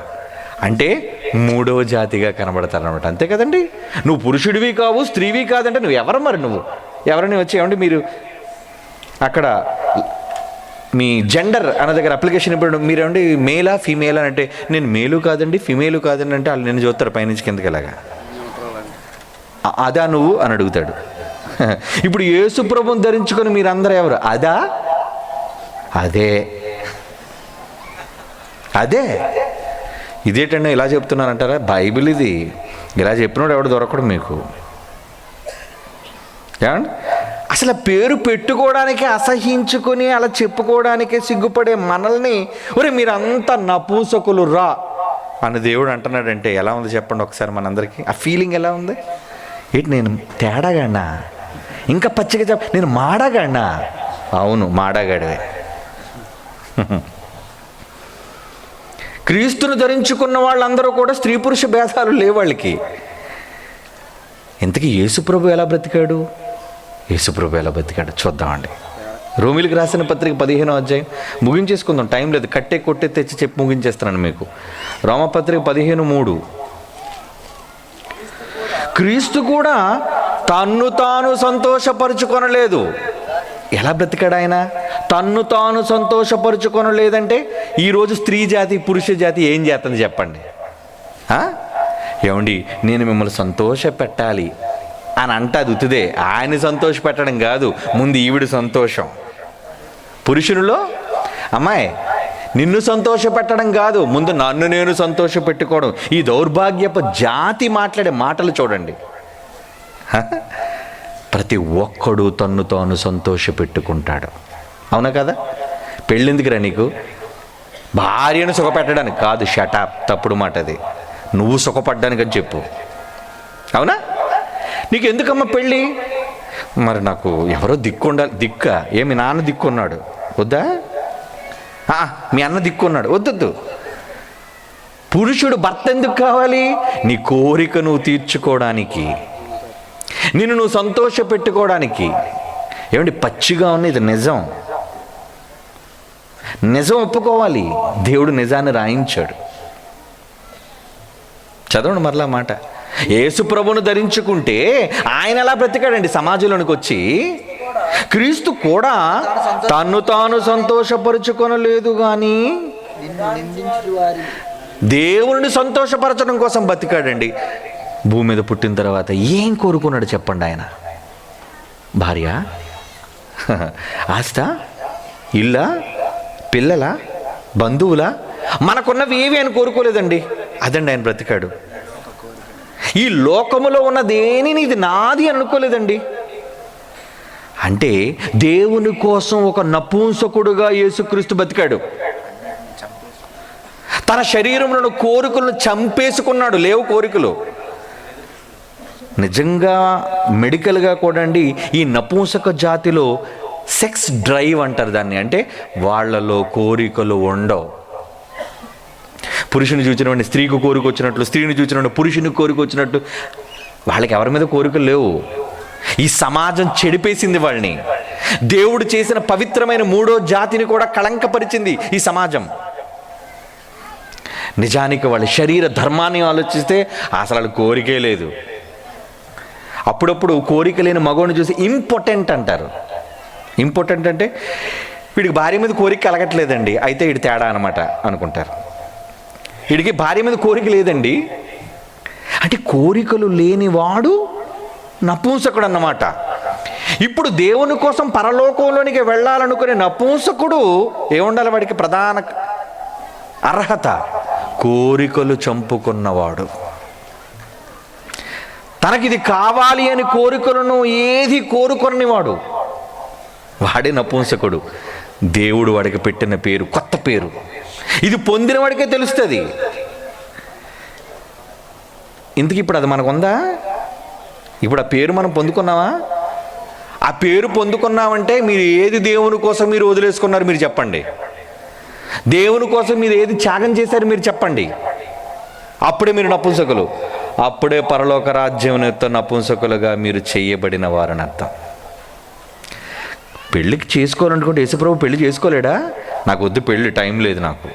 అంటే మూడవ జాతిగా కనబడతారనమాట. అంతే కదండి. నువ్వు పురుషుడివి కావు, స్త్రీవి కాదంటే నువ్వు ఎవరు? మరి నువ్వు ఎవరిని వచ్చి ఏమండి మీరు అక్కడ మీ జెండర్ అన్న దగ్గర అప్లికేషన్ ఇప్పుడు మీరేమండి మేలా ఫీమేల్ అని అంటే నేను మేలు కాదండి ఫీమేలు కాదండి అంటే వాళ్ళు నేను చూస్తారు పైనుంచి కిందకి ఇలాగా. అదా నువ్వు అని అడుగుతాడు. ఇప్పుడు యేసు ప్రభువుని ధరించుకొని మీరందరూ ఎవరు? అదా? అదే అదే. ఇదేంటండి ఇలా చెప్తున్నారంటారా? బైబిల్ ఇది. ఇలా చెప్పినోడు ఎవడు దొరకడు మీకు. ఏమండి, అసలు పేరు పెట్టుకోవడానికి అసహించుకొని అలా చెప్పుకోవడానికే సిగ్గుపడే మనల్ని ఒరే మీరంతా నపూసకులు రా అని దేవుడు అంటున్నాడంటే ఎలా ఉంది చెప్పండి ఒకసారి మనందరికీ. ఆ ఫీలింగ్ ఎలా ఉంది? ఏంటి నేను తేడాగాడినా? ఇంకా పచ్చిగా నేను మాడగాడినా? అవును, మాడగాడివే. క్రీస్తును ధరించుకున్న వాళ్ళందరూ కూడా స్త్రీ పురుష భేదాలు లేవు వాళ్ళకి. ఇంతకీ యేసుప్రభు ఎలా బ్రతికాడు? యేసుప్రభు ఎలా బ్రతికాడు చూద్దామండి. రోమిలికి రాసిన పత్రిక 15వ అధ్యాయం ముగించేసుకుందాం, టైం లేదు. కట్టే కొట్టే తెచ్చి చెప్పి ముగించేస్తున్నాను మీకు. రోమపత్రిక 15:3. క్రీస్తు కూడా తన్ను తాను సంతోషపరుచుకొనలేదు. ఎలా బ్రతికాడు ఆయన? తన్ను తాను సంతోషపరుచుకొనలేదంటే ఈరోజు స్త్రీ జాతి పురుష జాతి ఏం చేస్తుంది చెప్పండి? ఏమండి నేను మిమ్మల్ని సంతోష పెట్టాలి అని అంటే అది ఉత్తుదే. ఆయన సంతోష పెట్టడం కాదు, ముందు ఈవిడ సంతోషం. పురుషునిలో అమ్మాయి నిన్ను సంతోష పెట్టడం కాదు, ముందు నన్ను నేను సంతోష పెట్టుకోవడం. ఈ దౌర్భాగ్యపు జాతి మాట్లాడే మాటలు చూడండి. ప్రతి ఒక్కడు తన్ను తాను సంతోష పెట్టుకుంటాడు. అవునా కదా? పెళ్ళెందుకురా నీకు? భార్యను సుఖపెట్టడానికి కాదు. షటాప్, తప్పుడు మాట అది. నువ్వు సుఖపడ్డానికి అని చెప్పు. అవునా? నీకు ఎందుకమ్మా పెళ్ళి? మరి నాకు ఎవరో దిక్కు ఉండాలి. దిక్క మీ నాన్న దిక్కున్నాడు వద్దా? మీ అన్న దిక్కున్నాడు వద్దొద్దు. పురుషుడు భర్త ఎందుకు కావాలి? నీ కోరిక నువ్వు తీర్చుకోవడానికి, నిన్ను నువ్వు సంతోష పెట్టుకోవడానికి. ఏమండి పచ్చిగా ఉన్న ఇది నిజం. నిజం ఒప్పుకోవాలి. దేవుడు నిజాన్ని రాయించాడు. చదవండి మరలా మాట. యేసు ప్రభువును ధరించుకుంటే ఆయన ఎలా బ్రతికాడండి సమాజంలోనికి వచ్చి? క్రీస్తు కూడా తన్ను తాను సంతోషపరుచుకొనలేదు కానీ దేవుని సంతోషపరచడం కోసం బతికాడండి. భూమి మీద పుట్టిన తర్వాత ఏం కోరుకున్నాడు చెప్పండి ఆయన? భార్య, ఆస్త, ఇల్లా, పిల్లల, బంధువుల, మనకున్నవి ఏవి ఆయన కోరుకోలేదండి. అదండి ఆయన బ్రతికాడు. ఈ లోకములో ఉన్న దేనిని ఇది నాది అనుకోలేదండి. అంటే దేవుని కోసం ఒక నపుంసకుడుగా యేసుక్రీస్తు బతికాడు. తన శరీరంలో కోరికలను చంపేసుకున్నాడు. లేవు కోరికలు. నిజంగా మెడికల్గా కూడా అండి ఈ నపుంసక జాతిలో సెక్స్ డ్రైవ్ అంటారు దాన్ని. అంటే వాళ్ళలో కోరికలు ఉండవు. పురుషుని చూసినవాడిని స్త్రీకి కోరిక వచ్చినట్లు, స్త్రీని చూసినవాడిని పురుషునికి కోరిక వచ్చినట్టు వాళ్ళకి ఎవరి మీద కోరికలు లేవు. ఈ సమాజం చెడిపేసింది వాళ్ళని. దేవుడు చేసిన పవిత్రమైన మూడో జాతిని కూడా కళంకపరిచింది ఈ సమాజం. నిజానికి వాళ్ళ శరీర ధర్మాన్ని ఆలోచిస్తే అసలు వాళ్ళ కోరికే లేదు. అప్పుడప్పుడు కోరిక లేని మగవాడిని చూసి ఇంపార్టెంట్ అంటారు. ఇంపార్టెంట్ అంటే వీడికి భార్య మీద కోరిక కలగట్లేదండి, అయితే వీడి తేడా అనమాట అనుకుంటారు. వీడికి భార్య మీద కోరిక లేదండి అంటే కోరికలు లేనివాడు నపుంసకుడు అన్నమాట. ఇప్పుడు దేవుని కోసం పరలోకంలోనికి వెళ్ళాలనుకునే నపుంసకుడు ఏముండాలి? వాడికి ప్రధాన అర్హత కోరికలు చంపుకున్నవాడు. తనకిది కావాలి అని కోరికలను ఏది కోరుకొనివాడు వాడే నపుంసకుడు. దేవుడు వాడికి పెట్టిన పేరు కొత్త పేరు. ఇది పొందిన వాడికే తెలుస్తుంది. ఇంతకీ ఇప్పుడు అది మనకు ఉందా? ఇప్పుడు ఆ పేరు మనం పొందుకున్నామా? ఆ పేరు పొందుకున్నామంటే మీరు ఏది దేవుని కోసం మీరు వదిలేసుకున్నారు మీరు చెప్పండి. దేవుని కోసం మీరు ఏది త్యాగం చేశారు మీరు చెప్పండి. అప్పుడే మీరు నపుంసకులు. అప్పుడే పరలోక రాజ్యం నపుంసకులుగా మీరు చేయబడిన వారని అర్థం. పెళ్ళికి చేసుకోవాలనుకుంటే యేసుప్రభు పెళ్లి చేసుకోలేడా? నాకు వద్దు పెళ్ళి, టైం లేదు, నాకు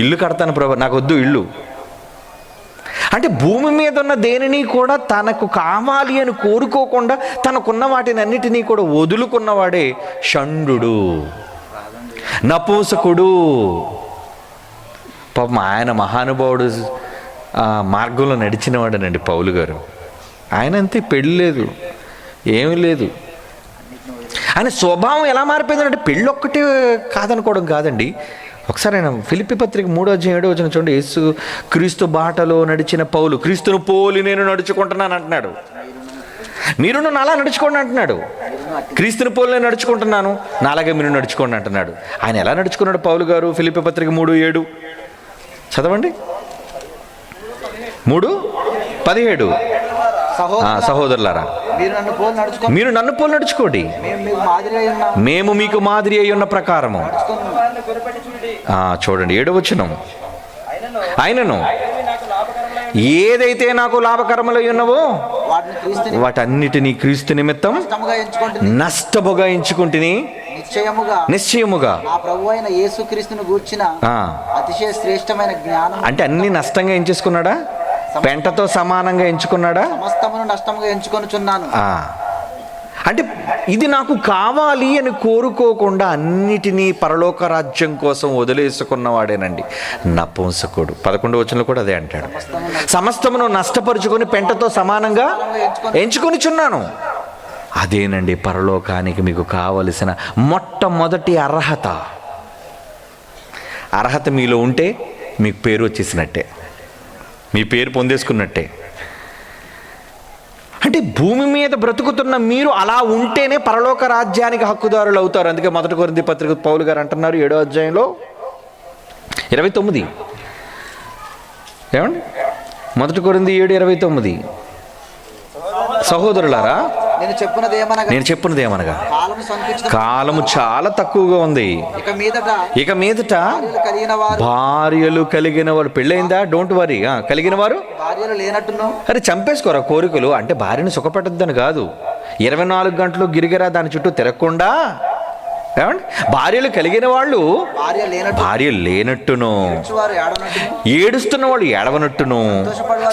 ఇల్లు కడతాను ప్రభు, నాకు వద్దు ఇల్లు. అంటే భూమి మీద ఉన్న దేనిని కూడా తనకు కావాలి అని కోరుకోకుండా తనకున్న వాటిని అన్నిటినీ కూడా వదులుకున్నవాడే షండు, నపుంసకుడు. పాపం ఆయన మహానుభావుడు మార్గంలో నడిచినవాడనండి పౌలు గారు. ఆయన అంతే, పెళ్ళి లేదు, ఏమీ లేదు. ఆయన స్వభావం ఎలా మారిపోయిందంటే పెళ్ళి ఒక్కటే కాదనుకోవడం కాదండి. ఒకసారి ఆయన ఫిలిప్పీ పత్రిక 3:7 చూడండి. యేసు క్రీస్తు బాటలో నడిచిన పౌలు క్రీస్తును పోలి నేను నడుచుకుంటున్నాను అంటున్నాడు. మీరు నాలా నడుచుకోండి అంటున్నాడు. క్రీస్తుని పోలి నేను నడుచుకుంటున్నాను, నాలాగే మీరు నడుచుకోండి అంటున్నాడు. ఆయన ఎలా నడుచుకున్నాడు పౌలు గారు? ఫిలిప్పీ పత్రిక 3:7 చదవండి. 3:17 సహోదరులారా మీరు నన్ను పోలి నడుచుకోండి, మేము మీకు మాదిరి అయి ఉన్న ప్రకారము. చూడండి 7వ వచనం. ఆయనను ఏదైతే నాకు లాభకరములై ఉన్నవో వాటన్నిటినీ క్రీస్తు నిమిత్తం నష్టముగా ఎంచుకుంటుని నిశ్చయముగా ప్రభువైన యేసుక్రీస్తును గూర్చిన అతిశయ శ్రేష్టమైన జ్ఞానం. అంటే అన్ని నష్టంగా ఎంచేసుకున్నాడా? పెంటతో సమానంగా ఎంచుకున్నాడా? సమస్తమును నష్టముగా ఎంచుకొనుచున్నాను. అంటే ఇది నాకు కావాలి అని కోరుకోకుండా అన్నిటినీ పరలోక రాజ్యం కోసం వదిలేసుకున్నవాడేనండి నపుంసకుడు. 11వ వచనంలో కూడా అదే అంటాడు. సమస్తమును నష్టపరుచుకొని పెంటతో సమానంగా ఎంచుకొనిచున్నాను. అదేనండి పరలోకానికి మీకు కావలసిన మొట్టమొదటి అర్హత. అర్హత మీలో ఉంటే మీకు పేరు వచ్చేసినట్టే, మీ పేరు పొందేసుకున్నట్టే. అంటే భూమి మీద బ్రతుకుతున్న మీరు అలా ఉంటేనే పరలోక రాజ్యానికి హక్కుదారులు అవుతారు. అందుకే 1 కొరింథీ పత్రిక పౌలు గారు అంటున్నారు 7వ అధ్యాయంలో 29 ఏమండి? 1 కొరింథీ 7:29 సహోదరులారా నేను చెప్పినది ఏమనగా కాలము చాలా తక్కువగా ఉంది. ఇక మీదట భార్యలు కలిగిన వారు, పెళ్ళైందా? డోంట్ వరీ, కలిగిన వారు అరే చంపేసుకోరా కోరికలు. అంటే భార్యను సుఖపెట్టద్దని కాదు, 24 గంటలు గిరిగిరా దాని చుట్టూ తిరగకుండా. ఏమండి? భార్యలు కలిగిన వాళ్ళు భార్య లేనట్టును, ఏడుస్తున్న వాళ్ళు ఏడవనట్టును,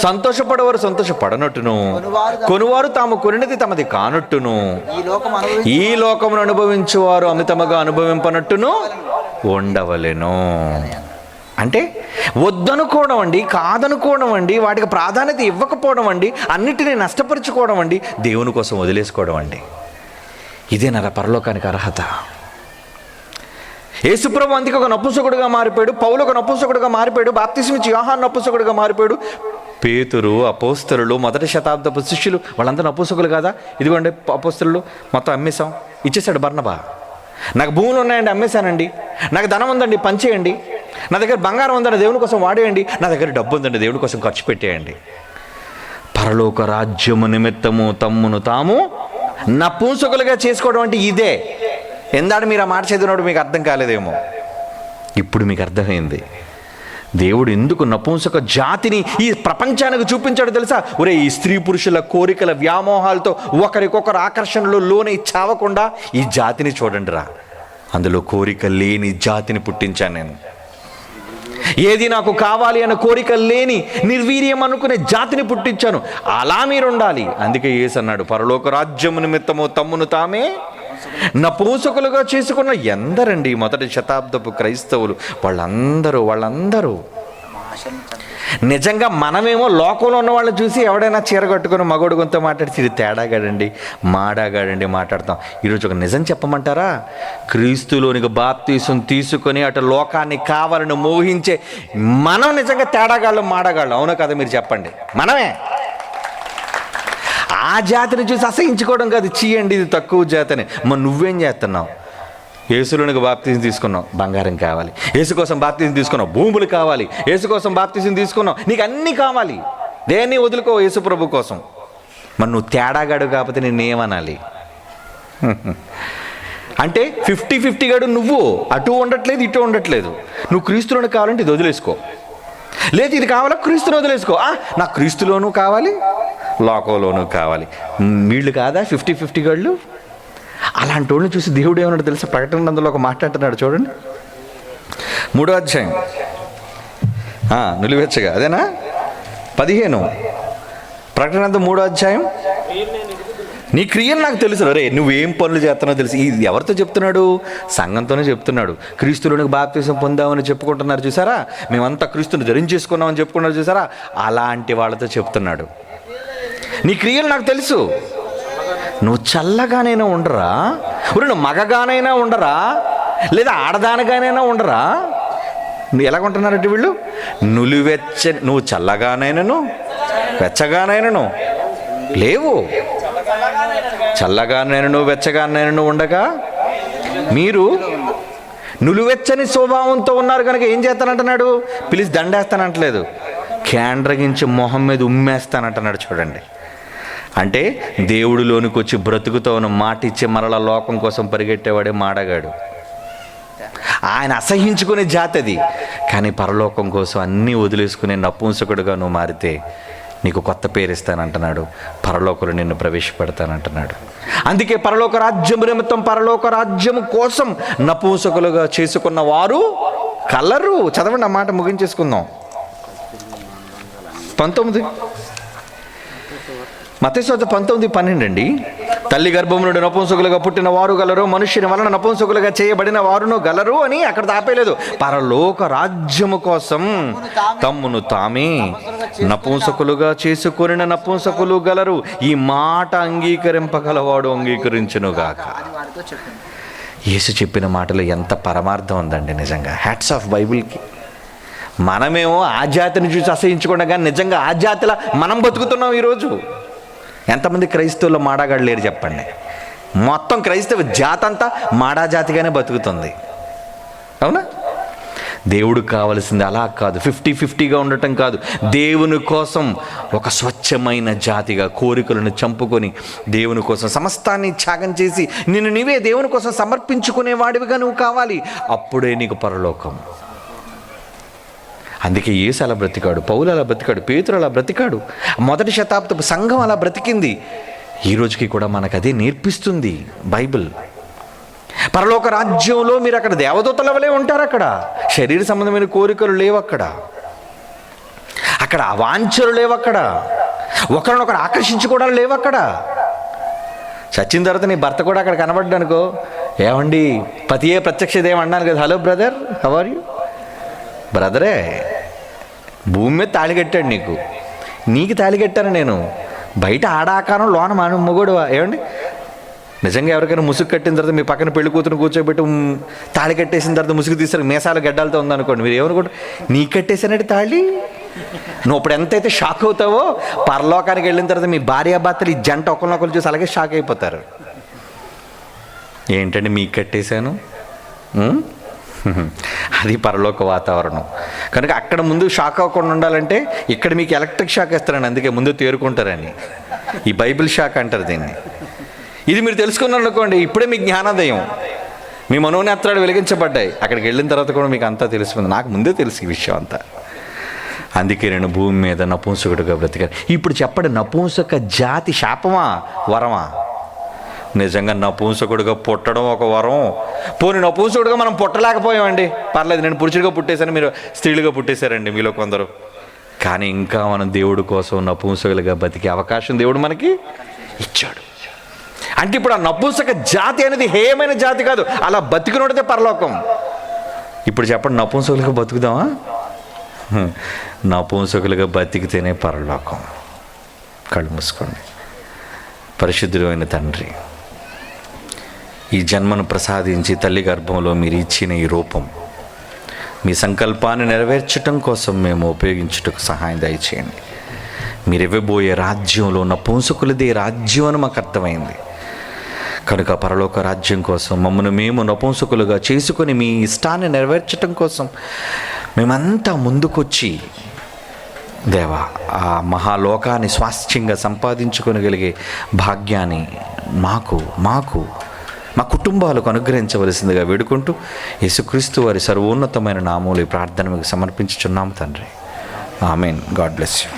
సంతోషపడేవారు సంతోషపడనట్టును, కొనువారు తాము కొనినది తమది కానట్టును, ఈ లోకమును అనుభవించువారు అమితముగా అనుభవింపనట్టును ఉండవలెను. అంటే వద్దనుకోవడం అండి, కాదనుకోవడం అండి, వాటికి ప్రాధాన్యత ఇవ్వకపోవడం అండి, అన్నిటినీ నష్టపరుచుకోవడం అండి, దేవుని కోసం వదిలేసుకోవడం అండి. ఇదే నా పరలోకానికి అర్హత. యేసుప్రభు అందుకే ఒక నపుంసకుడుగా మారిపోయాడు, పౌలు ఒక నపుంసకుడుగా మారిపోయాడు, బాప్తిస్మం ఇచ్చి యోహాను నపుంసకుడుగా మారిపోయాడు, పేతురు, అపోస్తలులు, 1వ శతాబ్దపు శిష్యులు వాళ్ళంతా నపుంసకులు కదా. ఇదిగోండి అపోస్తలులు మొత్తం అమ్మేశాం, ఇచ్చేసాడు బర్నబా. నాకు భూములు ఉన్నాయండి, అమ్మేశానండి. నాకు ధనం ఉందండి, పంచేయండి. నా దగ్గర బంగారం ఉందండి, దేవుని కోసం వాడేయండి. నా దగ్గర డబ్బు ఉందండి, దేవుని కోసం ఖర్చు పెట్టేయండి. పరలోక రాజ్యము నిమిత్తము తమ్మును తాము నపుంసకులుగా చేసుకోవడం అంటే ఇదే. ఎందాడు మీరు ఆ మాట చదివినప్పుడు మీకు అర్థం కాలేదేమో, ఇప్పుడు మీకు అర్థమైంది. దేవుడు ఎందుకు నపుంసక జాతిని ఈ ప్రపంచానికి చూపించాడు తెలుసా? ఒరే, ఈ స్త్రీ పురుషుల కోరికల వ్యామోహాలతో ఒకరికొకరు ఆకర్షణలో లోనే చావకుండా ఈ జాతిని చూడండి రా, అందులో కోరిక లేని జాతిని పుట్టించాను నేను. ఏది నాకు కావాలి అన్న కోరిక లేని నిర్వీర్యం అనుకునే జాతిని పుట్టించాను. అలా మీరు ఉండాలి. అందుకే యేసు అన్నాడు, పరలోక రాజ్యము నిమిత్తము తమ్మును తామే నపుంసకులుగా చేసుకున్న ఎందరండి 1వ శతాబ్దపు క్రైస్తవులు. వాళ్ళందరూ ఆశను చంపేసి. నిజంగా మనమేమో లోకంలో ఉన్న వాళ్ళని చూసి ఎవడైనా చీర కట్టుకొని మగోడు కొంత మాట్లాడితే ఇది తేడాగాడండి, మాడాగాడండి మాట్లాడతాం. ఈరోజు ఒక నిజం చెప్పమంటారా? క్రీస్తులోనికి బాప్తీసం తీసుకొని అటు లోకాన్ని కావాలని మోహించే మనం నిజంగా తేడాగాళ్ళు, మాడగాళ్ళు. అవునా కదా? మీరు చెప్పండి. మనమే ఆ జాతిని చూసి అసహించుకోవడం కాదు, చీయండి ఇది తక్కువ జాతిని. మరి నువ్వేం చేస్తున్నావు? యేసులోనికి బాప్తీసం తీసుకున్నావు, బంగారం కావాలి. యేసు కోసం బాప్తీసం తీసుకున్నావు, భూములు కావాలి. యేసు కోసం బాప్తీసం తీసుకున్నావు, నీకు అన్నీ కావాలి. దేన్ని వదులుకో యేసు ప్రభు కోసం. మరి నువ్వు తేడాగాడు కాకపోతే నేనేమనాలి? అంటే 50-50 గాడు నువ్వు. అటు ఉండట్లేదు, ఇటు ఉండట్లేదు. నువ్వు క్రీస్తులోనికి కావాలంటే ఇది వదిలేసుకో, లేదు ఇది కావాలా క్రీస్తుని వదిలేసుకో. నాకు క్రీస్తులోనూ కావాలి, లోకంలోనూ కావాలి. వీళ్ళు కాదా 50-50 గాళ్ళు? అలాంటి వాళ్ళని చూసి దేవుడు ఏమన్నాడు తెలుసా? ప్రకటన గ్రంథంలో ఒక మాట అంటున్నాడు చూడండి, 3వ అధ్యాయం, నిలువెచ్చగా అదేనా 15. ప్రకటన గ్రంథం 3వ అధ్యాయం. నీ క్రియలు నాకు తెలుసు. అరే నువ్వేం పనులు చేస్తున్నావు తెలుసు. ఇది ఎవరితో చెప్తున్నాడు? సంఘంతోనే చెప్తున్నాడు. క్రీస్తులోనికి బాప్తీసం పొందామని చెప్పుకుంటున్నారు చూసారా, మేమంతా క్రీస్తుని ధరించేసుకున్నామని చెప్పుకున్నారు చూసారా, అలాంటి వాళ్ళతో చెప్తున్నాడు. నీ క్రియలు నాకు తెలుసు. నువ్వు చల్లగానైనా ఉండరా, నువ్వు మగగానైనా ఉండరా, లేదా ఆడదానిగానైనా ఉండరా. నువ్వు ఎలాగుంటున్నారంటే వీళ్ళు నువ్వు చల్లగానైనాను వెచ్చగానైనాను లేవు. చల్లగానైనాను వెచ్చగానైనాను ఉండగా మీరు నులువెచ్చని స్వభావంతో ఉన్నారు కనుక ఏం చేస్తానంటున్నాడు? పిలిచి దండేస్తానంటలేదు, కేండ్రగించి మొహం మీద ఉమ్మేస్తానంటున్నాడు. చూడండి, అంటే దేవుడిలోనికి వచ్చి బ్రతుకుతో ఉన్న మాట ఇచ్చే మరలా లోకం కోసం పరిగెట్టేవాడే మాడగాడు. ఆయన అసహించుకునే జాతి అది. కానీ పరలోకం కోసం అన్నీ వదిలేసుకునే నపుంసకుడుగా నువ్వు మారితే నీకు కొత్త పేరు ఇస్తానంటున్నాడు, పరలోకంలో నిన్ను ప్రవేశపెడతానంటున్నాడు. అందుకే పరలోక రాజ్యం నిమిత్తం, పరలోక రాజ్యం కోసం నపుంసకులుగా చేసుకున్న వారు కలరు. చదవండి, ఆ మాట ముగించేసుకుందాం. 19 మత్తయి సువార్త 19:12 అండి. తల్లి గర్భం నుండి నపుంసకులుగా పుట్టిన వారు గలరు, మనుష్యుని వలన నపుంసకులుగా చేయబడిన వారును గలరు అని అక్కడ ఆపేలేదు. పరలోక రాజ్యము కోసం తమ్మును తామే నపుంసకులుగా చేసుకొనిన నపుంసకులు గలరు. ఈ మాట అంగీకరింపగలవాడు అంగీకరించునుగాక. యేసు చెప్పిన మాటలో ఎంత పరమార్థం ఉందండి. నిజంగా హ్యాట్స్ ఆఫ్ బైబిల్కి. మనమేమో ఆ జాతిని చూసి అసహించకుండా, కానీ నిజంగా ఆ జాతిలా మనం బతుకుతున్నాం ఈరోజు. ఎంతమంది క్రైస్తవులు మాడాగాడు లేరు చెప్పండి? మొత్తం క్రైస్తవ జాతి అంతా మాడా జాతిగానే బతుకుతుంది. అవునా? దేవుడికి కావలసింది అలా కాదు, 50-50గా ఉండటం కాదు. దేవుని కోసం ఒక స్వచ్ఛమైన జాతిగా కోరికలను చంపుకొని దేవుని కోసం సమస్తాన్ని త్యాగం చేసి నిన్ను నీవే దేవుని కోసం సమర్పించుకునేవాడివిగా నువ్వు కావాలి. అప్పుడే నీకు పరలోకం. అందుకే యేసు అలా బ్రతికాడు, పౌలు అలా బ్రతికాడు, పేతురు అలా బ్రతికాడు, మొదటి శతాబ్దపు సంఘం అలా బ్రతికింది. ఈ రోజుకి కూడా మనకు అదే నేర్పిస్తుంది బైబిల్. పరలోక రాజ్యంలో మీరు అక్కడ దేవదూతల వలె ఉంటారు. అక్కడ శరీర సంబంధమైన కోరికలు లేవు. అక్కడ అవాంఛలు లేవు. అక్కడ ఒకరినొకరు ఆకర్షించుకోవడాలు లేవు. అక్కడ చచ్చిన తర్వాత నీ భర్త కూడా అక్కడ కనబడ్డానుకో, ఏమండి పతియే ప్రత్యక్ష దేవం అన్నాను కదా, hello brother, how are you? బ్రదరే, భూమి మీద తాళి కట్టాడు నీకు తాళి కట్టాను నేను. బయట ఆడాకారం లోన మొగోడు. ఏమండి నిజంగా ఎవరికైనా ముసుగు కట్టిన తర్వాత మీ పక్కన పెళ్లి కూతురు కూర్చోబెట్టి తాళి కట్టేసిన తర్వాత ముసుగు తీస్తారు, మీసాలు గడ్డాలతో ఉందనుకోండి, మీరు ఏమనుకోండి, నీకు కట్టేసానంటే తాళి. నువ్వు ఇప్పుడు ఎంతైతే షాక్ అవుతావో, పరలోకానికి వెళ్ళిన తర్వాత మీ భార్యాభర్తలు ఈ జంట ఒకరినొకరు చూసి అలాగే షాక్ అయిపోతారు. ఏంటంటే మీకు కట్టేశాను. అది పరలోక వాతావరణం. కనుక అక్కడ ముందు షాక్ అవ్వకుండా ఉండాలంటే ఇక్కడ మీకు ఎలక్ట్రిక్ షాక్ ఇస్తారండి, అందుకే ముందు తేరుకుంటారని. ఈ బైబిల్ షాక్ అంటారు దీన్ని. ఇది మీరు తెలుసుకున్నారు అనుకోండి, ఇప్పుడే మీకు జ్ఞానోదయం, మీ మనోనేత్రాలు వెలిగించబడ్డాయి. అక్కడికి వెళ్ళిన తర్వాత కూడా మీకు అంతా తెలుసుకుంది. నాకు ముందే తెలుసు ఈ విషయం అంతా. అందుకే నేను భూమి మీద నపుంసకుడిగా బ్రతికాను. ఇప్పుడు చెప్పండి, నపుంసక జాతి శాపమా వరమా? నిజంగా నపుంసకుడిగా పుట్టడం ఒక వరం. పోనీ నపుంసకుడిగా మనం పుట్టలేకపోయామండి, పర్లేదు, నేను పురుషుడిగా పుట్టేశాను, మీరు స్త్రీలుగా పుట్టేశారండి మీలో కొందరు. కానీ ఇంకా మనం దేవుడి కోసం నపుంసకులుగా బతికే అవకాశం దేవుడు మనకి ఇచ్చాడు. అంటే ఇప్పుడు ఆ నపుంసక జాతి అనేది హేయమైన జాతి కాదు, అలా బతికినోడితే పరలోకం. ఇప్పుడు చెప్పండి, నపుంసకులుగా బతుకుదామా? నపుంసకులుగా బతికితేనే పరలోకం. కళ్ళు మూసుకోండి. పరిశుద్ధుడైన తండ్రి, ఈ జన్మను ప్రసాదించి తల్లి గర్భంలో మీరు ఇచ్చిన ఈ రూపం మీ సంకల్పాన్ని నెరవేర్చటం కోసం మేము ఉపయోగించుటకు సహాయం దయచేయండి. మీరు ఇవ్వబోయే రాజ్యంలో నపుంసకులదే రాజ్యం అని మాకు అర్థమైంది కనుక పరలోక రాజ్యం కోసం మమ్మల్ని మేము నపుంసకులుగా చేసుకొని మీ ఇష్టాన్ని నెరవేర్చటం కోసం మేమంతా ముందుకొచ్చి దేవా ఆ మహాలోకాన్ని స్వాస్థ్యంగా సంపాదించుకొనగలిగే భాగ్యాన్ని మాకు మా కుటుంబాలకు అనుగ్రహించవలసిందిగా వేడుకుంటూ యేసుక్రీస్తు వారి సర్వోన్నతమైన నామములో ఈ ప్రార్థన మీకు సమర్పించుచున్నాము తండ్రి. ఆమేన్. God bless you.